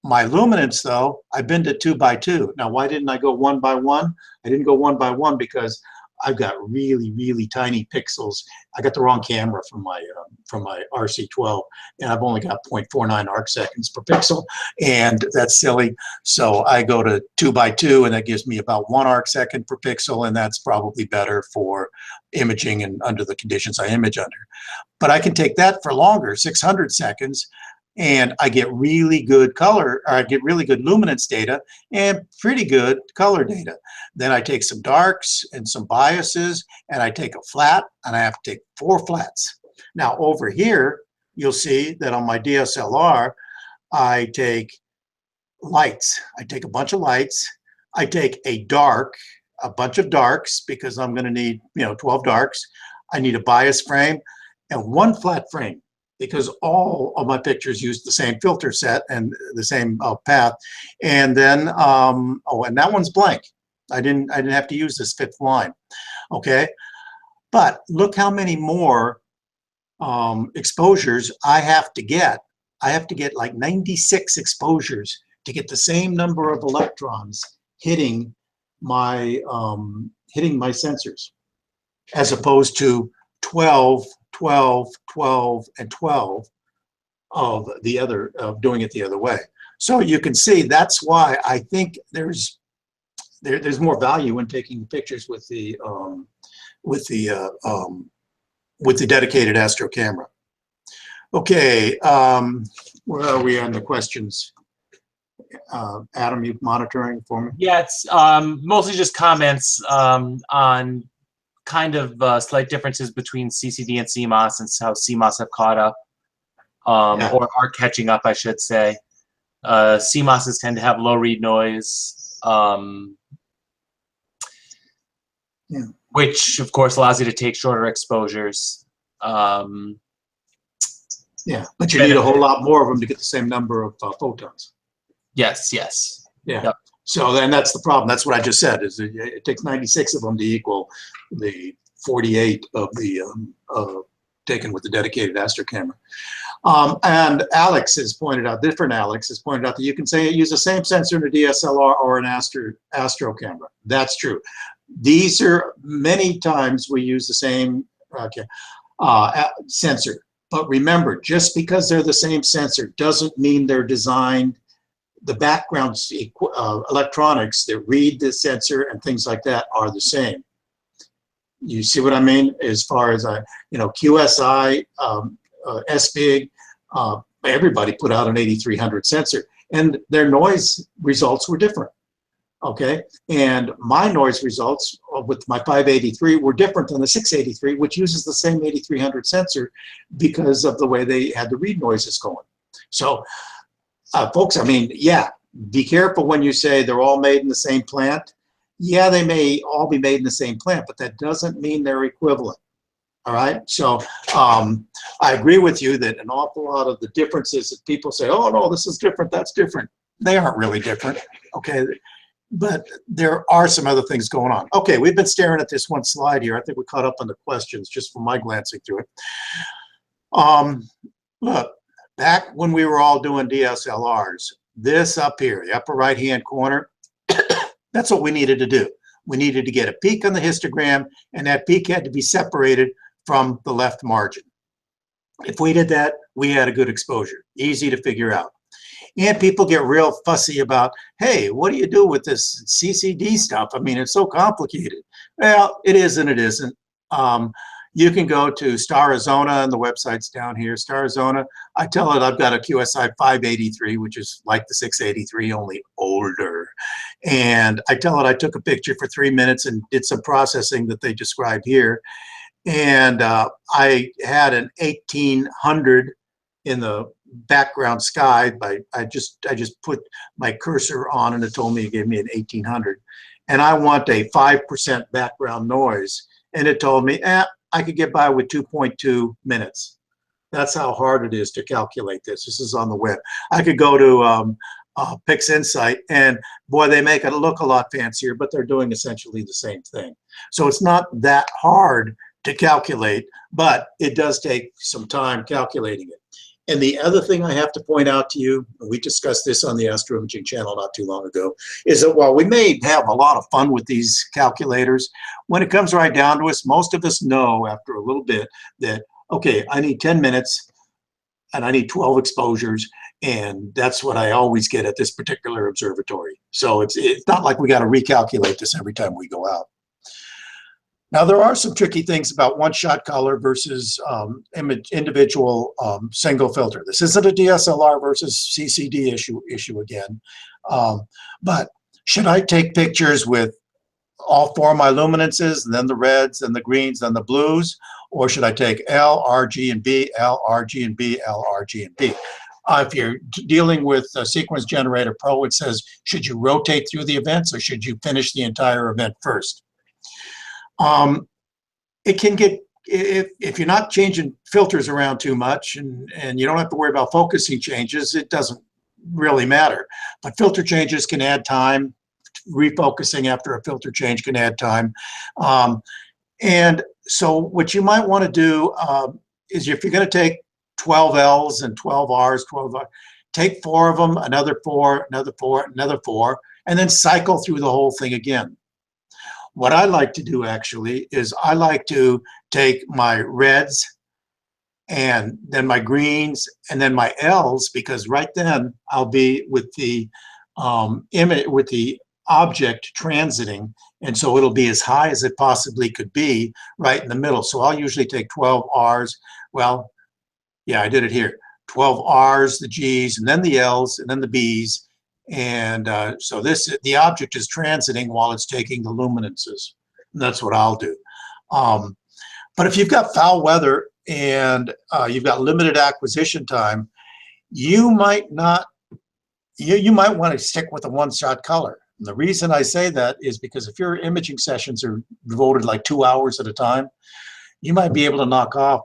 my luminance, though, I binned it 2x2. Now, why didn't I go 1x1? I didn't go 1x1 because I've got really, really tiny pixels. I got the wrong camera from my RC12, and I've only got 0.49 arc seconds per pixel, and that's silly. So I go to 2x2, and that gives me about 1 arc second per pixel, and that's probably better for imaging and under the conditions I image under. But I can take that for longer, 600 seconds, and I get really good color, or I get really good luminance data and pretty good color data. Then I take some darks and some biases, and I take a flat, and I have to take 4 flats. Now over here, you'll see that on my DSLR, I take lights. I take a bunch of lights. I take a bunch of darks, because I'm gonna need 12 darks. I need a bias frame and 1 flat frame, because all of my pictures use the same filter set and the same path. And then, oh, and that one's blank. I didn't have to use this 5th line, okay? But look how many more exposures I have to get. I have to get like 96 exposures to get the same number of electrons hitting my sensors, as opposed to 12, 12, 12, and 12 of doing it the other way. So you can see that's why I think there's more value in taking pictures with the dedicated Astro camera. Okay, where are we on the questions? Adam, you monitoring for me? Yeah, it's mostly just comments on kind of slight differences between CCD and CMOS, and how CMOS have caught up, or are catching up, I should say. CMOSs tend to have low read noise, which of course allows you to take shorter exposures. Yeah, but you need a whole lot more of them to get the same number of photons. Yes, yes. Yeah. Yep. So then that's the problem. That's what I just said. Is it takes 96 of them to equal the 48 of the taken with the dedicated Astro camera. And Alex has pointed out, different Alex has pointed out that you can say use the same sensor in a DSLR or an Astro camera. That's true. These are many times we use the same sensor. But remember, just because they're the same sensor doesn't mean they're designed. The background electronics that read the sensor and things like that are the same. You see what I mean? As far as QSI, SBIG, everybody put out an 8300 sensor, and their noise results were different. Okay, and my noise results with my 583 were different than the 683, which uses the same 8300 sensor because of the way they had the read noises going. So, folks, I mean, yeah, be careful when you say they're all made in the same plant. Yeah, they may all be made in the same plant, but that doesn't mean they're equivalent. All right, so I agree with you that an awful lot of the differences that people say, oh no, this is different, that's different. They aren't really different, okay? But there are some other things going on. Okay, we've been staring at this one slide here. I think we caught up on the questions just from my glancing through it. Look, back when we were all doing DSLRs, this up here, the upper right-hand corner, that's what we needed to do. We needed to get a peak on the histogram, and that peak had to be separated from the left margin. If we did that, we had a good exposure, easy to figure out. And people get real fussy about, hey, what do you do with this CCD stuff? I mean, it's so complicated. Well, it is and it isn't. You can go to Starizona, and the website's down here, Starizona. I tell it I've got a QSI 583, which is like the 683, only older. And I tell it I took a picture for 3 minutes and did some processing that they describe here. And I had an 1800 in the background sky. I just put my cursor on, and it told me, it gave me an 1800. And I want a 5% background noise. And it told me, I could get by with 2.2 minutes. That's how hard it is to calculate this. This is on the web. I could go to PixInsight, and boy, they make it look a lot fancier, but they're doing essentially the same thing. So it's not that hard to calculate, but it does take some time calculating it. And the other thing I have to point out to you, we discussed this on the Astro Imaging channel not too long ago, is that while we may have a lot of fun with these calculators, when it comes right down to us, most of us know after a little bit that, okay, I need 10 minutes and I need 12 exposures, and that's what I always get at this particular observatory. So it's not like we got to recalculate this every time we go out. Now, there are some tricky things about one-shot color versus individual single filter. This isn't a DSLR versus CCD issue again. But should I take pictures with all four of my luminances, and then the reds, and the greens, and the blues? Or should I take L, R, G, and B, L, R, G, and B, L, R, G, and B? If you're dealing with Sequence Generator Pro, it says, should you rotate through the events, or should you finish the entire event first? It can get, if you're not changing filters around too much, and you don't have to worry about focusing changes, it doesn't really matter. But filter changes can add time. Refocusing after a filter change can add time. And so what you might want to do is, if you're going to take 12 L's and 12 R's, take 4 of them, another 4, another 4, another 4, and then cycle through the whole thing again. What I like to do actually is I like to take my reds and then my greens and then my L's, because right then I'll be with the image, with the object transiting, and so it'll be as high as it possibly could be right in the middle. So I'll usually take 12 R's. Well, yeah, I did it here. 12 R's, the G's, and then the L's, and then the B's. And so the object is transiting while it's taking the luminances. And that's what I'll do. But if you've got foul weather and you've got limited acquisition time, you might not, you might want to stick with a one-shot color. And the reason I say that is because if your imaging sessions are devoted like 2 hours at a time, you might be able to knock off,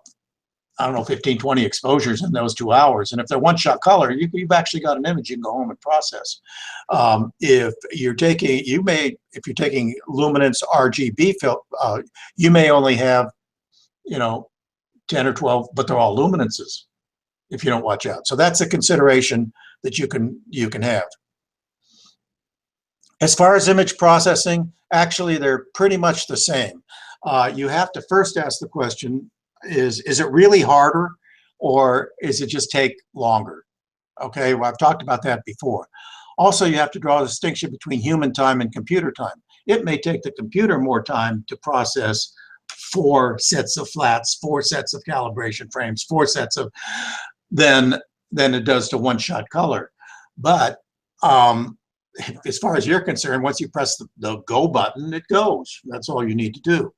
I don't know, 15, 20 exposures in those 2 hours. And if they're one-shot color, you've actually got an image you can go home and process. If you're taking, if you're taking luminance RGB filter, you may only have, 10 or 12, but they're all luminances if you don't watch out. So that's a consideration that you can have. As far as image processing, actually they're pretty much the same. You have to first ask the question, is it really harder, or is it just take longer? Okay, well, I've talked about that before. Also, you have to draw a distinction between human time and computer time. It may take the computer more time to process 4 sets of flats, 4 sets of calibration frames, 4 sets of, than it does to one-shot color. But as far as you're concerned, once you press the go button, it goes. That's all you need to do.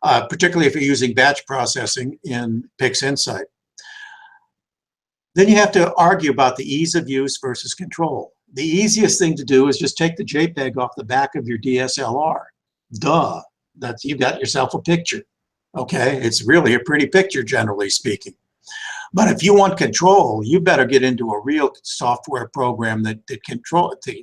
Particularly if you're using batch processing in PixInsight. Then you have to argue about the ease of use versus control. The easiest thing to do is just take the JPEG off the back of your DSLR. Duh, you've got yourself a picture. Okay, it's really a pretty picture, generally speaking. But if you want control, you better get into a real software program that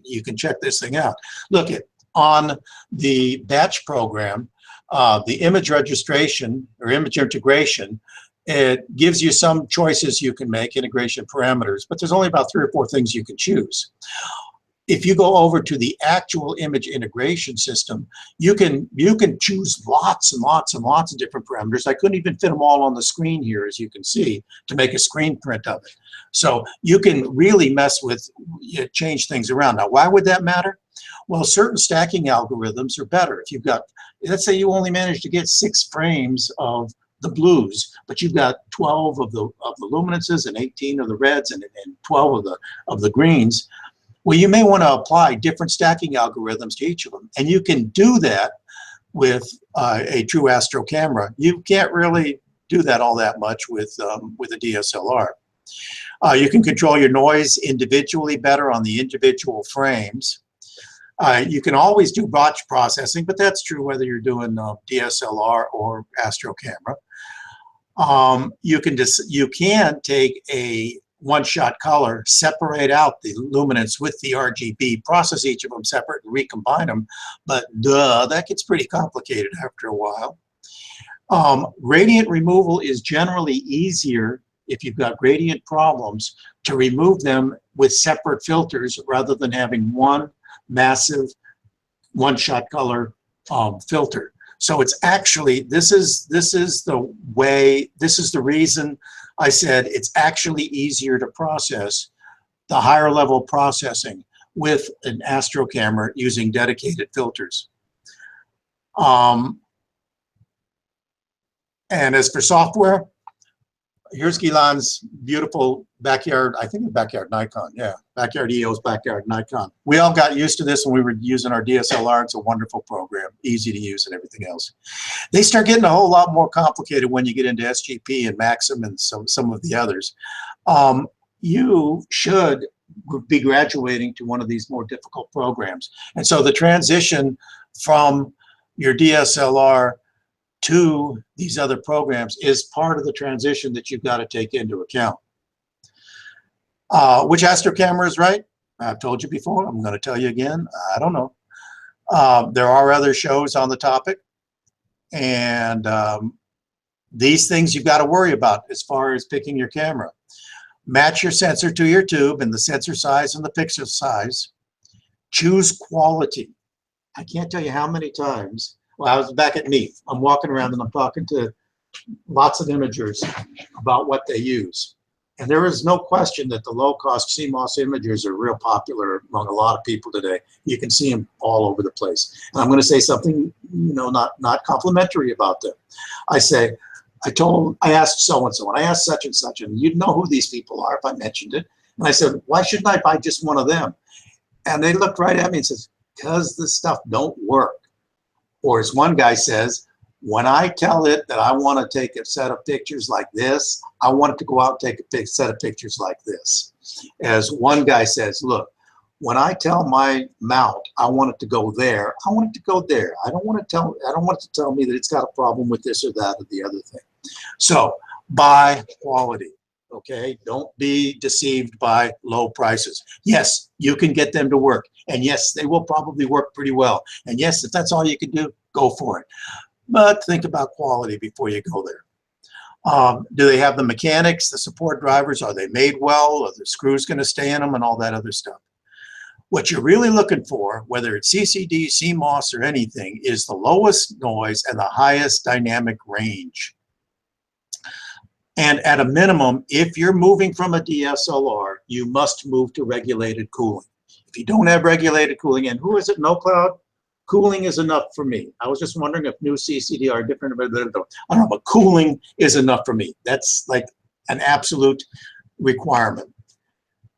you can check this thing out. Look, on the batch program, the image registration or image integration, it gives you some choices you can make, integration parameters, but there's only about 3 or 4 things you can choose. If you go over to the actual image integration system, you can choose lots and lots and lots of different parameters. I couldn't even fit them all on the screen here, as you can see, to make a screen print of it. So you can really mess with, change things around. Now, why would that matter? Well, certain stacking algorithms are better. If you've got, let's say you only manage to get 6 frames of the blues, but you've got 12 of the luminances and 18 of the reds and 12 of the greens. Well, you may want to apply different stacking algorithms to each of them, and you can do that with a true Astro camera. You can't really do that all that much with a DSLR. You can control your noise individually better on the individual frames. You can always do batch processing, but that's true whether you're doing DSLR or Astro camera. You can take a one-shot color, separate out the luminance with the RGB, process each of them separate and recombine them. But that gets pretty complicated after a while. Gradient removal is generally easier if you've got gradient problems to remove them with separate filters rather than having one massive one-shot color filter. So it's actually, this is the reason I said it's actually easier to process the higher level processing with an Astro camera using dedicated filters. And as for software, here's Gilan's beautiful backyard, I think a backyard Nikon, yeah, backyard EOS backyard Nikon. We all got used to this when we were using our DSLR. It's a wonderful program, easy to use and everything else. They start getting a whole lot more complicated when you get into SGP and Maxim and some of the others. You should be graduating to one of these more difficult programs. And so the transition from your DSLR to these other programs is part of the transition that you've got to take into account. Which Astro camera is right? I've told you before. I'm going to tell you again. I don't know. There are other shows on the topic. And these things you've got to worry about as far as picking your camera. Match your sensor to your tube and the sensor size and the pixel size. Choose quality. I can't tell you how many times. Well, I was back at Neath. I'm walking around and I'm talking to lots of imagers about what they use. And there is no question that the low-cost CMOS imagers are real popular among a lot of people today. You can see them all over the place. And I'm going to say something, not complimentary about them. I asked so-and-so, and I asked such and such, and you'd know who these people are if I mentioned it. And I said, why shouldn't I buy just one of them? And they looked right at me and says, because this stuff don't work. Or as one guy says, when I tell it that I want to take a set of pictures like this, I want it to go out and take a set of pictures like this. As one guy says, look, when I tell my mount I want it to go there, I want it to go there. I don't want it to tell me that it's got a problem with this or that or the other thing. So buy quality. Okay, don't be deceived by low prices. Yes, you can get them to work. And yes, they will probably work pretty well. And yes, if that's all you can do, go for it. But think about quality before you go there. Do they have the mechanics, the support drivers? Are they made well? Are the screws going to stay in them and all that other stuff? What you're really looking for, whether it's CCD, CMOS, or anything, is the lowest noise and the highest dynamic range. And at a minimum, if you're moving from a DSLR, you must move to regulated cooling. If you don't have regulated cooling, and who is it, No Cloud? Cooling is enough for me. I was just wondering if new CCD are different. I don't know, but cooling is enough for me. That's like an absolute requirement.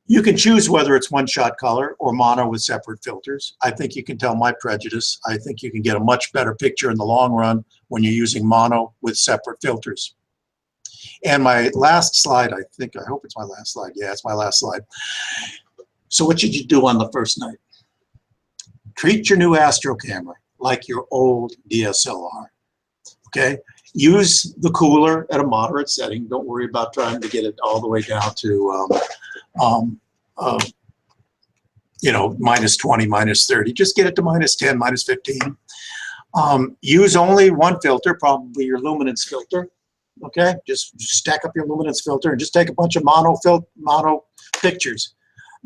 You can choose whether it's one-shot color or mono with separate filters. I think you can tell my prejudice. I think you can get a much better picture in the long run when you're using mono with separate filters. And my last slide, I hope it's my last slide. Yeah, it's my last slide. So what should you do on the first night? Treat your new Astro camera like your old DSLR, okay? Use the cooler at a moderate setting. Don't worry about trying to get it all the way down to, minus 20, minus 30. Just get it to minus 10, minus 15. Use only one filter, probably your luminance filter. Okay, just stack up your luminance filter and just take a bunch of mono pictures.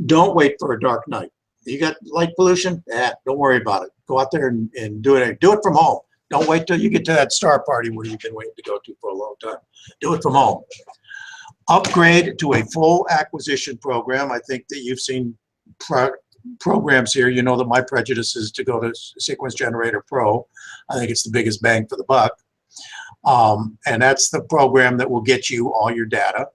Don't wait for a dark night. You got light pollution? Don't worry about it. Go out there and do it. Do it from home. Don't wait till you get to that star party where you've been waiting to go to for a long time. Do it from home. Upgrade to a full acquisition program. I think that you've seen programs here. You know that my prejudice is to go to Sequence Generator Pro. I think it's the biggest bang for the buck. And that's the program that will get you all your data.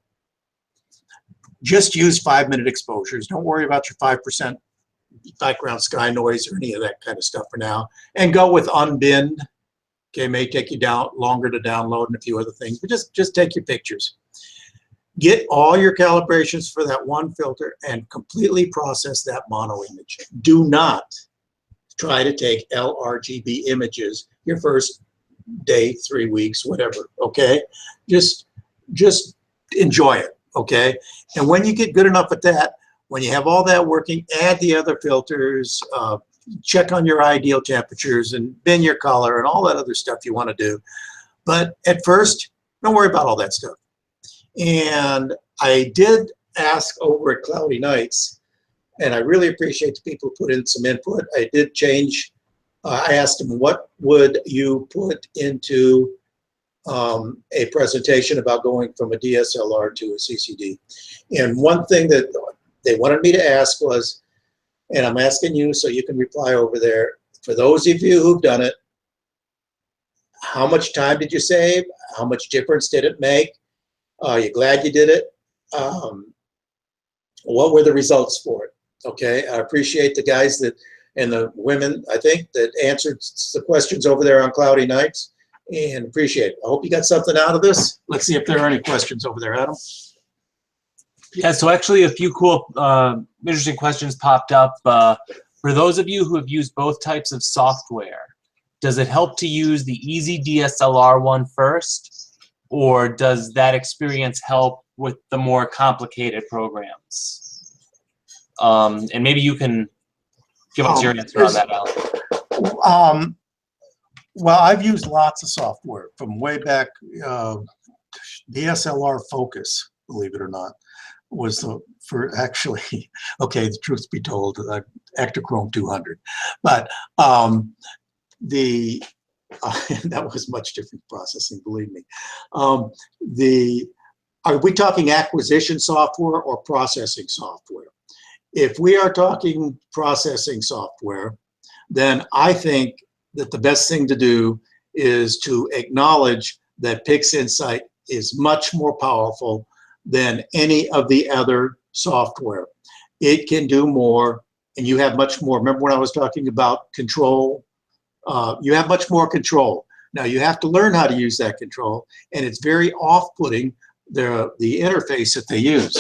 Just use 5-minute exposures. Don't worry about your 5% background sky noise or any of that kind of stuff for now. And go with unbinned. Okay, may take you down longer to download and a few other things, but just take your pictures. Get all your calibrations for that one filter and completely process that mono image. Do not try to take LRGB images your first day, 3 weeks, whatever, okay? Just enjoy it. okay? And when you get good enough at that, when you have all that working, add the other filters, check on your ideal temperatures and bin your color and all that other stuff you want to do. But at first, don't worry about all that stuff. And I did ask over at Cloudy Nights, and I really appreciate the people who put in some input. I did change, I asked them, what would you put into a presentation about going from a DSLR to a CCD? And one thing that they wanted me to ask was, and I'm asking you so you can reply over there, for those of you who've done it, how much time did you save? How much difference did it make? Are you glad you did it? What were the results for it? Okay, I appreciate the guys that, and the women, I think, that answered the questions over there on Cloudy Nights, and appreciate it. I hope you got something out of this. Let's see if there are any questions over there, Adam. Yeah, so actually a few cool, interesting questions popped up. For those of you who have used both types of software, does it help to use the easy DSLR one first, or does that experience help with the more complicated programs? And maybe you can give us your answer on that, Alan. Well, I've used lots of software from way back. DSLR Focus, believe it or not, was for actually, okay, the truth be told, Ektachrome 200. But that was much different processing, believe me. Are we talking acquisition software or processing software? If we are talking processing software, then I think that the best thing to do is to acknowledge that PixInsight is much more powerful than any of the other software. It can do more, and you have much more. Remember when I was talking about control? You have much more control. Now you have to learn how to use that control, and it's very off-putting, the interface that they use.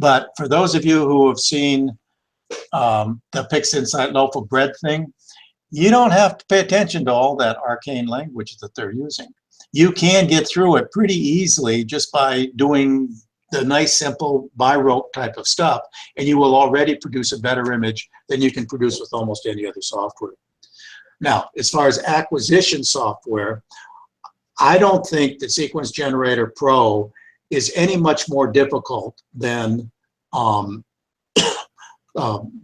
But for those of you who have seen the PixInsight loaf of bread thing, you don't have to pay attention to all that arcane language that they're using. You can get through it pretty easily just by doing the nice, simple, by rote type of stuff, and you will already produce a better image than you can produce with almost any other software. Now, as far as acquisition software, I don't think that Sequence Generator Pro is any much more difficult than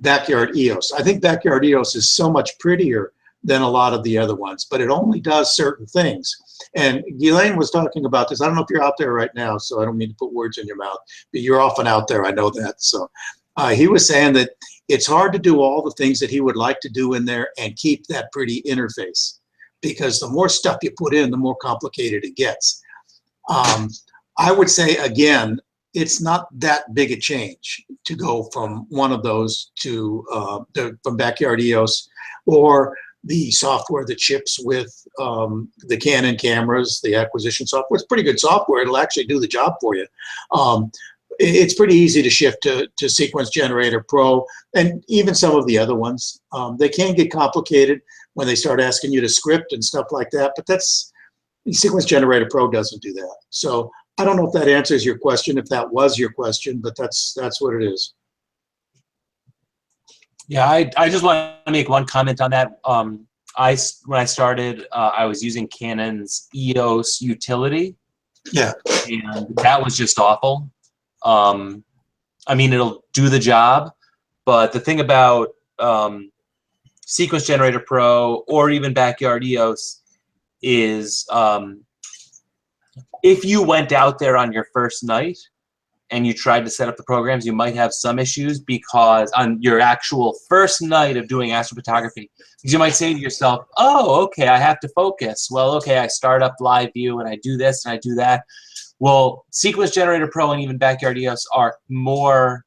Backyard EOS. I think Backyard EOS is so much prettier than a lot of the other ones, but it only does certain things. And Ghislaine was talking about this. I don't know if you're out there right now, so I don't mean to put words in your mouth, but you're often out there, I know that. So he was saying that it's hard to do all the things that he would like to do in there and keep that pretty interface, because the more stuff you put in, the more complicated it gets. I would say, again, it's not that big a change to go from one of those to from Backyard EOS or the software that ships with the Canon cameras, the acquisition software. It's pretty good software. It'll actually do the job for you. It's pretty easy to shift to Sequence Generator Pro and even some of the other ones. They can get complicated when they start asking you to script and stuff like that, but Sequence Generator Pro doesn't do that. So I don't know if that answers your question, if that was your question, but that's what it is. Yeah, I just want to make one comment on that. When I started, I was using Canon's EOS utility. Yeah. And that was just awful. I mean, it'll do the job, but the thing about Sequence Generator Pro or even Backyard EOS is if you went out there on your first night and you tried to set up the programs, you might have some issues, because on your actual first night of doing astrophotography, you might say to yourself, oh, okay, I have to focus. Well, okay, I start up live view and I do this and I do that. Well, Sequence Generator Pro and even Backyard EOS are more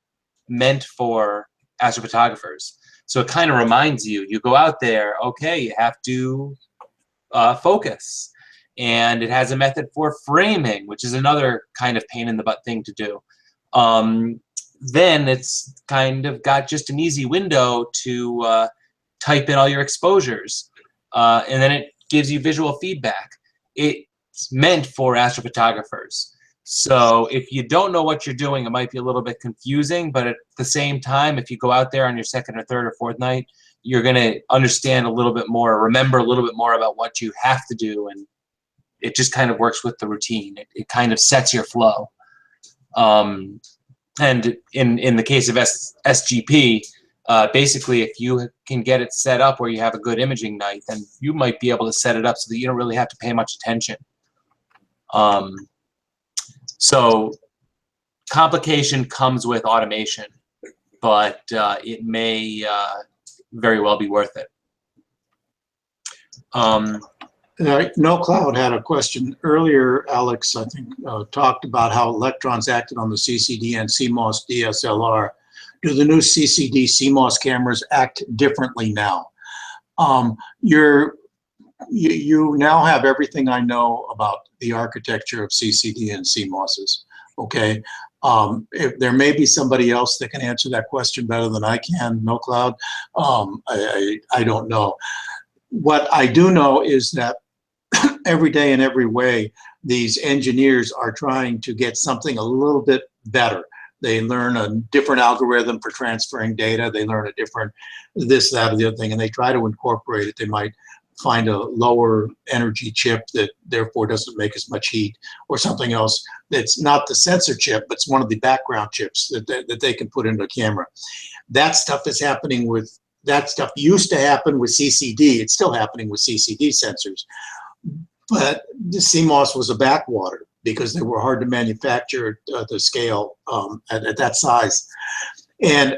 meant for astrophotographers. So it kind of reminds you, you go out there, okay, you have to focus. And it has a method for framing, which is another kind of pain in the butt thing to do. Then it's kind of got just an easy window to type in all your exposures. And then it gives you visual feedback. It's meant for astrophotographers. So if you don't know what you're doing, it might be a little bit confusing, but at the same time, if you go out there on your second or third or fourth night, you're going to understand a little bit more, remember a little bit more about what you have to do, and it just kind of works with the routine. It kind of sets your flow. And in the case of SGP, basically, if you can get it set up where you have a good imaging night, then you might be able to set it up so that you don't really have to pay much attention. So complication comes with automation, but it may very well be worth it. No Cloud had a question earlier. Alex, I think, talked about how electrons acted on the CCD and CMOS DSLR. Do the new CCD CMOS cameras act differently now? You now have everything I know about the architecture of CCD and CMOSs, okay? If there may be somebody else that can answer that question better than I can, No Cloud, I don't know. What I do know is that every day in every way, these engineers are trying to get something a little bit better. They learn a different algorithm for transferring data. They learn a different this, that, or the other thing, and they try to incorporate it. They might find a lower energy chip that therefore doesn't make as much heat, or something else that's not the sensor chip, but it's one of the background chips that they can put into a camera. That stuff is happening with, that stuff used to happen with CCD. It's still happening with CCD sensors. But the CMOS was a backwater because they were hard to manufacture at the scale at that size. And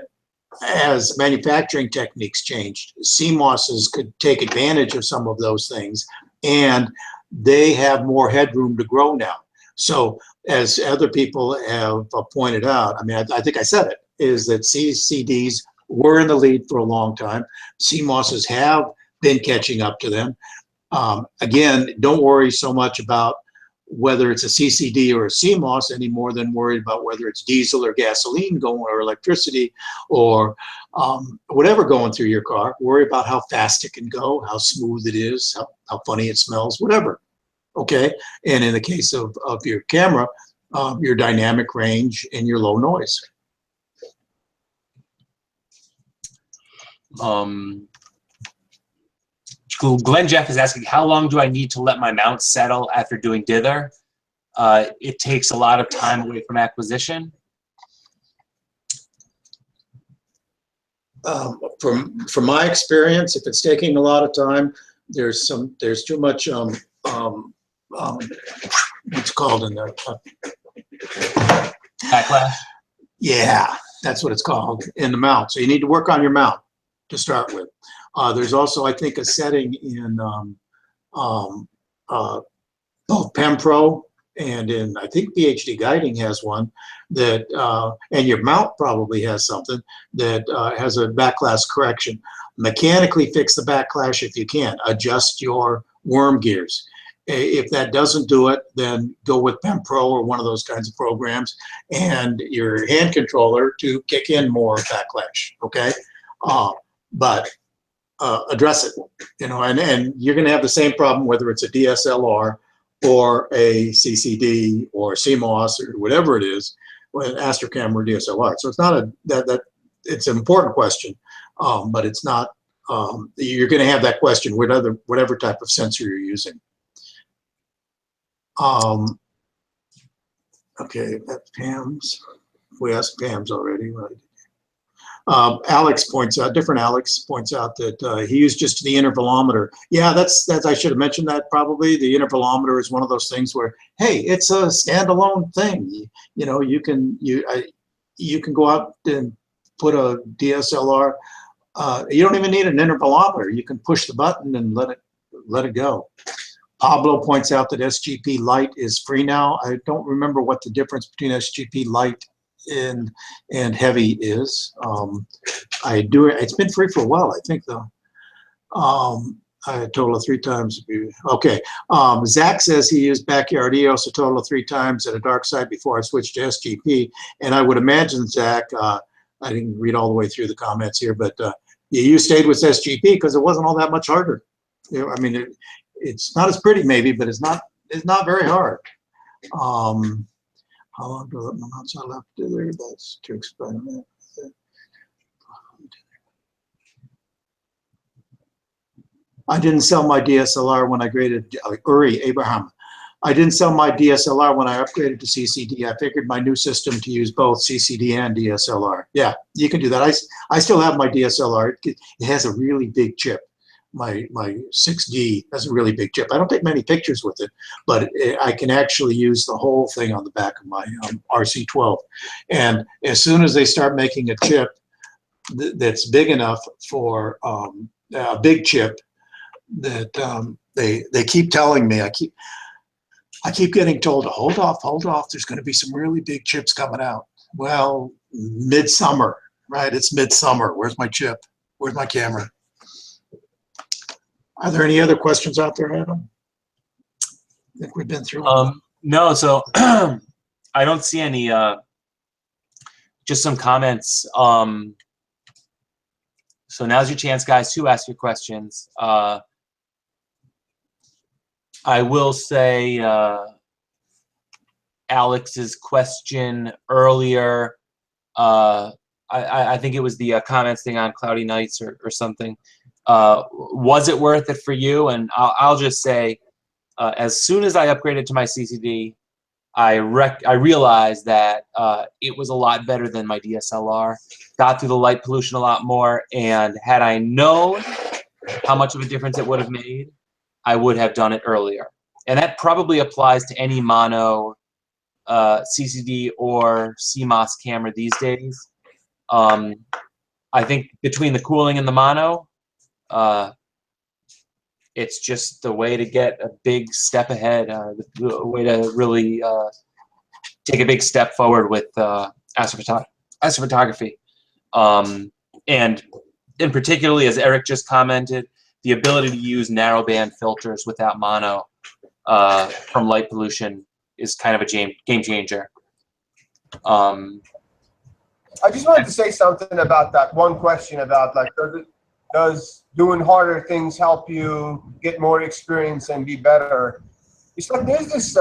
as manufacturing techniques changed, CMOSs could take advantage of some of those things, and they have more headroom to grow now. So as other people have pointed out, I mean, I think I said it, is that CCDs were in the lead for a long time. CMOSs have been catching up to them. Again, don't worry so much about whether it's a CCD or a CMOS any more than worried about whether it's diesel or gasoline going, or electricity, or whatever going through your car. Worry about how fast it can go, how smooth it is, how funny it smells, whatever. Okay, and in the case of your camera, your dynamic range and your low noise. Glenn Jeff is asking, how long do I need to let my mount settle after doing dither? It takes a lot of time away from acquisition. From my experience, if it's taking a lot of time, there's too much what's called in there, Backlash? yeah, that's what it's called in the mount. So you need to work on your mount to start with. There's also, I think, a setting in both PemPro and in, I think, PhD Guiding has one that, and your mount probably has something that has a backlash correction. Mechanically fix the backlash if you can. Adjust your worm gears. If that doesn't do it, then go with PemPro or one of those kinds of programs and your hand controller to kick in more backlash, okay? But address it, you know, and you're going to have the same problem whether it's a DSLR or a CCD or CMOS or whatever it is, with Astro camera or DSLR. So it's not a it's an important question, but it's not. You're going to have that question with whatever type of sensor you're using. Okay, that's Pam's. We asked Pam's already, right? Alex points out, different Alex points out that he used just the intervalometer. Yeah, that's I should have mentioned that probably. The intervalometer is one of those things where, hey, it's a standalone thing. You know, you can go out and put a DSLR. You don't even need an intervalometer. You can push the button and let it go. Pablo points out that SGP Lite is free now. I don't remember what the difference between SGP Lite and heavy is. It's been free for a while, I think, though. A total of 3 times. Okay. Zach says he used backyard EOS a total of 3 times at a dark side before I switched to SGP. And I would imagine, Zach, I didn't read all the way through the comments here, but you stayed with SGP because it wasn't all that much harder. You know, I mean, it's not as pretty maybe, but it's not very hard. How long development amounts are left to there? That's to explain that. I didn't sell my DSLR when I graded Uri Abraham. I didn't sell my DSLR when I upgraded to CCD. I figured my new system to use both CCD and DSLR. Yeah, you can do that. I still have my DSLR. It has a really big chip. My 6D has a really big chip. I don't take many pictures with it, but I can actually use the whole thing on the back of my RC12. And as soon as they start making a chip that's big enough for a big chip, that they keep telling me, I keep getting told to hold off. There's going to be some really big chips coming out. Well, midsummer, right? It's midsummer. Where's my chip? Where's my camera? Are there any other questions out there, Adam? I think we've been through. No, so I don't see any. Just some comments. So now's your chance, guys, to ask your questions. I will say Alex's question earlier, I think it was the comments thing on cloudy nights or something. Was it worth it for you? And I'll just say, as soon as I upgraded to my CCD, I realized that it was a lot better than my DSLR. Got through the light pollution a lot more, and had I known how much of a difference it would have made, I would have done it earlier. And that probably applies to any mono CCD or CMOS camera these days. I think between the cooling and the mono, it's just the way to get a big step ahead, the way to really take a big step forward with astrophotography. And in particularly, as Eric just commented, the ability to use narrowband filters without mono from light pollution is kind of a game changer. I just wanted to say something about that one question about, like, does doing harder things help you get more experience and be better? It's like there's this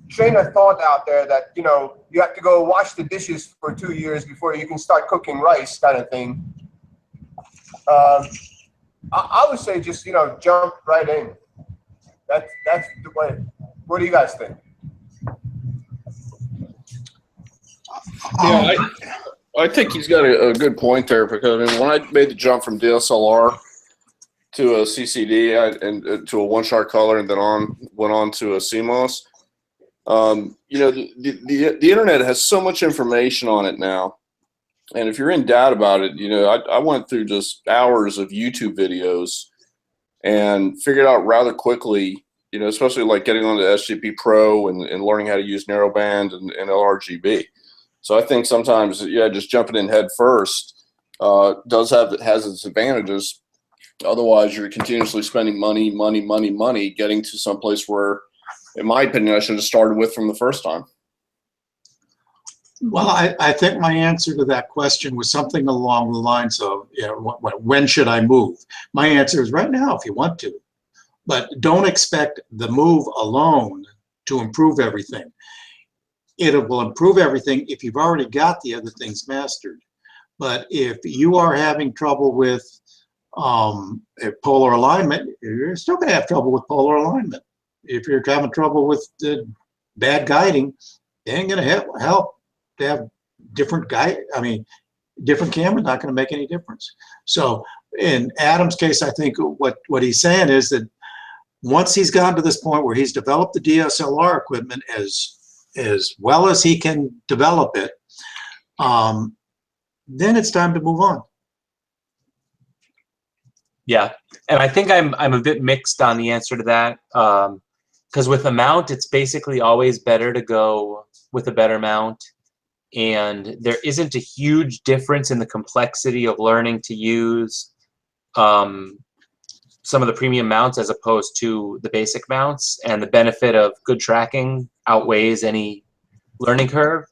train of thought out there that, you know, you have to go wash the dishes for 2 years before you can start cooking rice, kind of thing. I would say just, you know, jump right in. That's the way. What do you guys think? Yeah, I think he's got a good point there, because I mean, when I made the jump from DSLR to a CCD and to a one-shot color, and then went on to a CMOS, you know, the internet has so much information on it now, and if you're in doubt about it, you know, I went through just hours of YouTube videos and figured out rather quickly, you know, especially like getting on the SGP Pro and learning how to use narrowband and LRGB. So I think sometimes, yeah, just jumping in head first has its advantages. Otherwise, you're continuously spending money, getting to some place where, in my opinion, I should have started with from the first time. Well, I think my answer to that question was something along the lines of, you know, when should I move? My answer is right now if you want to. But don't expect the move alone to improve everything. It will improve everything if you've already got the other things mastered. But if you are having trouble with polar alignment, you're still going to have trouble with polar alignment. If you're having trouble with bad guiding, it ain't going to help to have different different camera, not going to make any difference. So in Adam's case, I think what he's saying is that once he's gotten to this point where he's developed the DSLR equipment as well as he can develop it, then it's time to move on. Yeah, and I think I'm a bit mixed on the answer to that, because with a mount, it's basically always better to go with a better mount, and there isn't a huge difference in the complexity of learning to use some of the premium mounts as opposed to the basic mounts, and the benefit of good tracking outweighs any learning curve.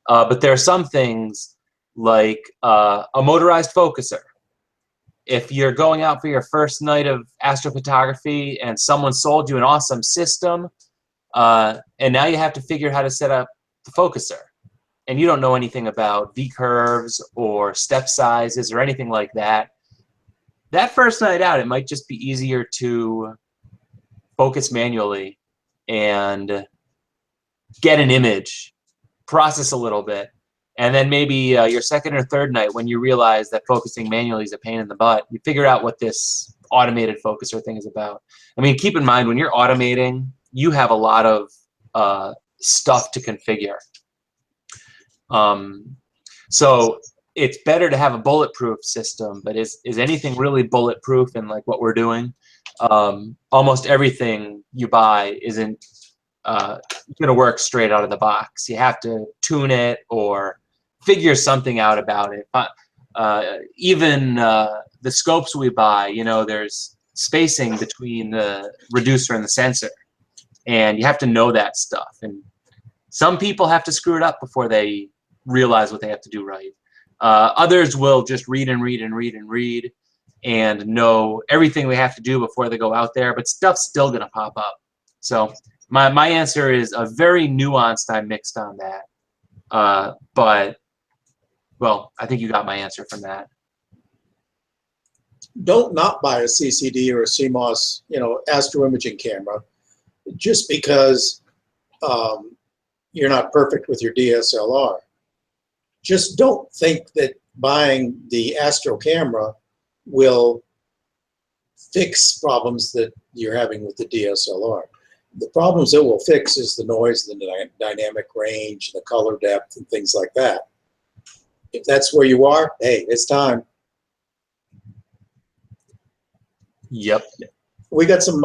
But there are some things like a motorized focuser. If you're going out for your first night of astrophotography and someone sold you an awesome system, And now you have to figure how to set up the focuser. And you don't know anything about V-curves or step sizes or anything like that. That first night out, it might just be easier to focus manually and get an image, process a little bit, and then maybe your second or third night, when you realize that focusing manually is a pain in the butt, you figure out what this automated focuser thing is about. I mean, keep in mind, when you're automating, you have a lot of stuff to configure. So it's better to have a bulletproof system, but is anything really bulletproof in like what we're doing? Almost everything you buy isn't going to work straight out of the box. You have to tune it or figure something out about it. Even the scopes we buy, you know, there's spacing between the reducer and the sensor, and you have to know that stuff. And some people have to screw it up before they realize what they have to do right. Others will just read and read and read and read and know everything they have to do before they go out there, but stuff's still going to pop up. So my answer is a very nuanced, I'm mixed on that. But, well, I think you got my answer from that. Don't not buy a CCD or a CMOS, you know, Astro imaging camera just because you're not perfect with your DSLR. Just don't think that buying the Astro camera will fix problems that you're having with the DSLR. The problems it will fix is the noise, the dynamic range, the color depth, and things like that. If that's where you are, hey, it's time. Yep. We got some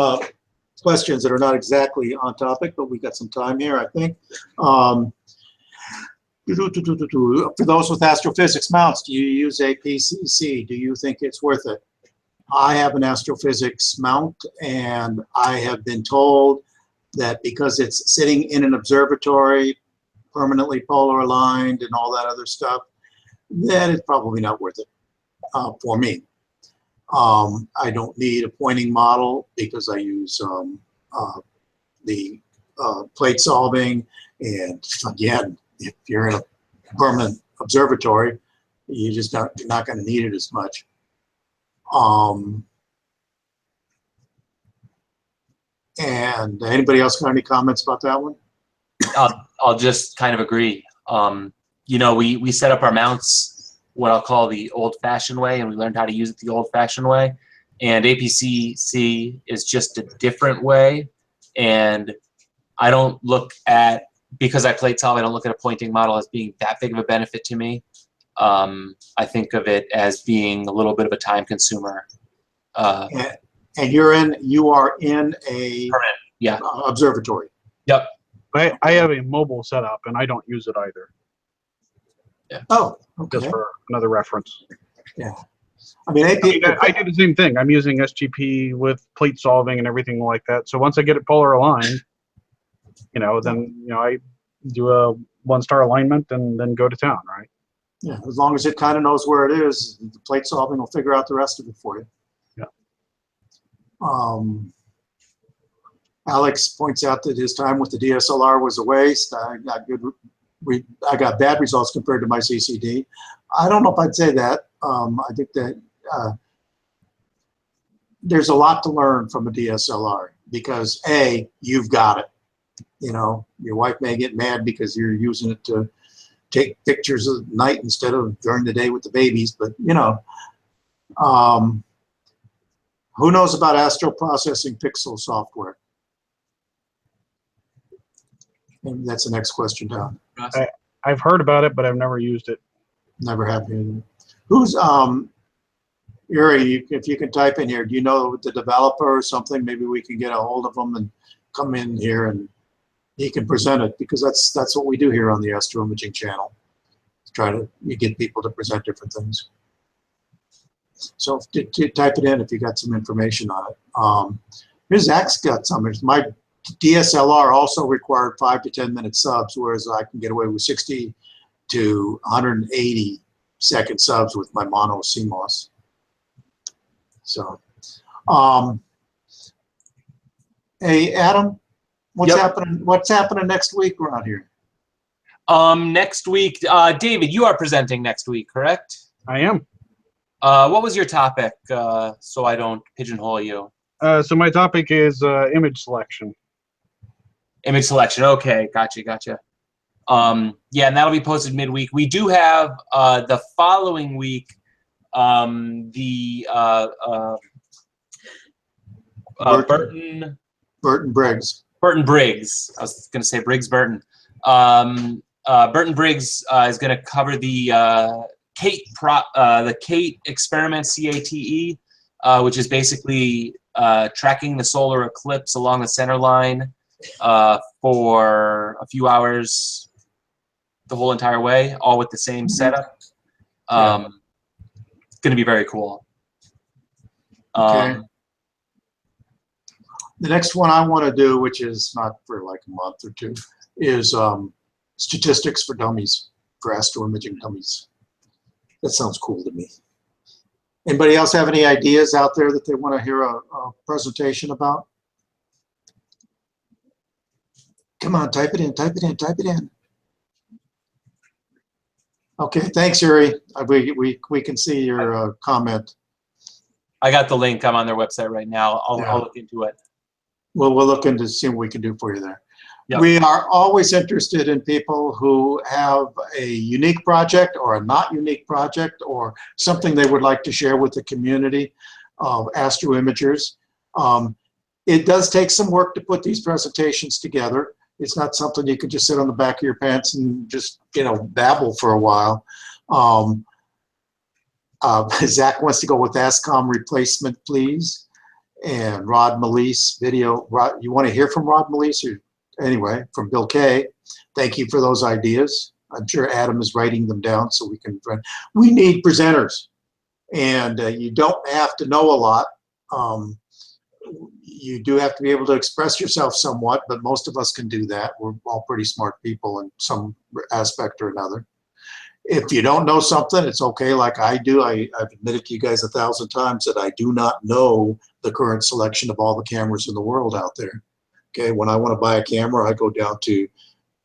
questions that are not exactly on topic, but we got some time here, I think. For those with astrophysics mounts, do you use a PCC? Do you think it's worth it? I have an astrophysics mount, and I have been told that because it's sitting in an observatory, permanently polar aligned and all that other stuff, that it's probably not worth it for me. I don't need a pointing model because I use the plate solving, and again, if you're in a permanent observatory, you're not going to need it as much. And anybody else got any comments about that one? I'll just kind of agree. You know, we set up our mounts what I'll call the old-fashioned way, and we learned how to use it the old-fashioned way. And APCC is just a different way. And I don't look at, because I plate solve, I don't look at a pointing model as being that big of a benefit to me. I think of it as being a little bit of a time consumer. And you are in a permanent, observatory. Yep. I have a mobile setup, and I don't use it either. Yeah. Oh, okay. Just for another reference. Yeah. I mean, I do the same thing. I'm using SGP with plate solving and everything like that. So once I get it polar aligned, you know, then, you know, I do a 1-star alignment and then go to town, right? Yeah, as long as it kind of knows where it is, the plate solving will figure out the rest of it for you. Yeah. Alex points out that his time with the DSLR was a waste. I got bad results compared to my CCD. I don't know if I'd say that. I think that there's a lot to learn from a DSLR because A, you've got it. You know, your wife may get mad because you're using it to take pictures of night instead of during the day with the babies, but you know, who knows about Astro processing pixel software? Maybe that's the next question down. I've heard about it, but I've never used it. Never have either. Who's Yuri? If you can type in here, do you know the developer or something? Maybe we can get a hold of him and come in here and he can present it, because that's what we do here on the Astro Imaging channel. Try to get people to present different things. So type it in if you got some information on it. Here's Zach's got some. My DSLR also required 5 to 10 minute subs, whereas I can get away with 60 to 180 second subs with my mono CMOS. So, hey Adam, What's happening? What's happening next week around here? Next week, David, you are presenting next week, correct? I am. What was your topic, so I don't pigeonhole you? So my topic is image selection. Image selection. Okay, gotcha. Yeah, and that'll be posted midweek. We do have the following week Burton Briggs. Burton Briggs. I was going to say Briggs Burton. Burton Briggs is going to cover the CATE experiment, CATE, which is basically tracking the solar eclipse along the center line for a few hours the whole entire way, all with the same setup. It's going to be very cool. Okay. The next one I want to do, which is not for like a month or two, is statistics for dummies, for astro imaging dummies. That sounds cool to me. Anybody else have any ideas out there that they want to hear a presentation about? Come on, type it in, type it in, type it in. Okay, thanks, Yuri. We can see your comment. I got the link. I'm on their website right now. I'll look into it. We'll look into see what we can do for you there. Yep. We are always interested in people who have a unique project or a not unique project or something they would like to share with the community of astro imagers. It does take some work to put these presentations together. It's not something you can just sit on the back of your pants and just, babble for a while. Zach wants to go with ASCOM replacement, please. And Rod Melise video. Rod, you want to hear from Rod Melise? Or, anyway, from Bill Kay. Thank you for those ideas. I'm sure Adam is writing them down so we can. We need presenters, and you don't have to know a lot. You do have to be able to express yourself somewhat, but most of us can do that. We're all pretty smart people in some aspect or another. If you don't know something, it's okay, like I do. I've admitted to you guys 1,000 times that I do not know the current selection of all the cameras in the world out there. Okay, when I want to buy a camera, I go down to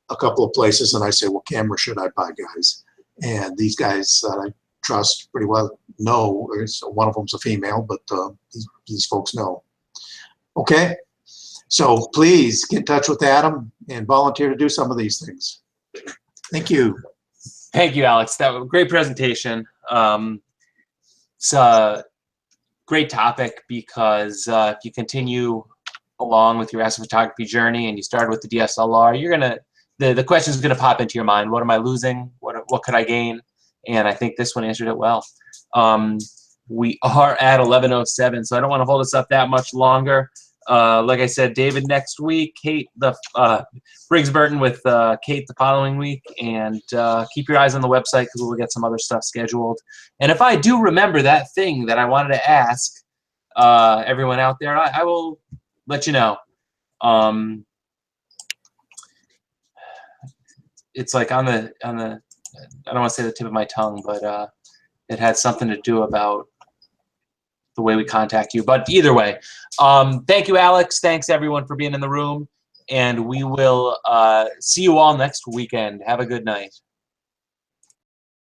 a couple of places and I say, what camera should I buy, guys? And these guys that I trust pretty well know. One of them's a female, but these folks know. Okay, so please get in touch with Adam and volunteer to do some of these things. Thank you. Thank you, Alex. That was a great presentation. It's a great topic because if you continue along with your astrophotography journey and you started with the DSLR, you're gonna the question is gonna pop into your mind. What am I losing? What could I gain? And I think this one answered it well. We are at 11:07, so I don't want to hold us up that much longer. Like I said, David next week, Kate, Briggs Burton with Kate the following week, and keep your eyes on the website because we'll get some other stuff scheduled. And if I do remember that thing that I wanted to ask everyone out there, I will let you know. It's like on the I don't want to say the tip of my tongue, but it had something to do about the way we contact you. But either way, thank you, Alex. Thanks, everyone, for being in the room. And we will see you all next weekend. Have a good night.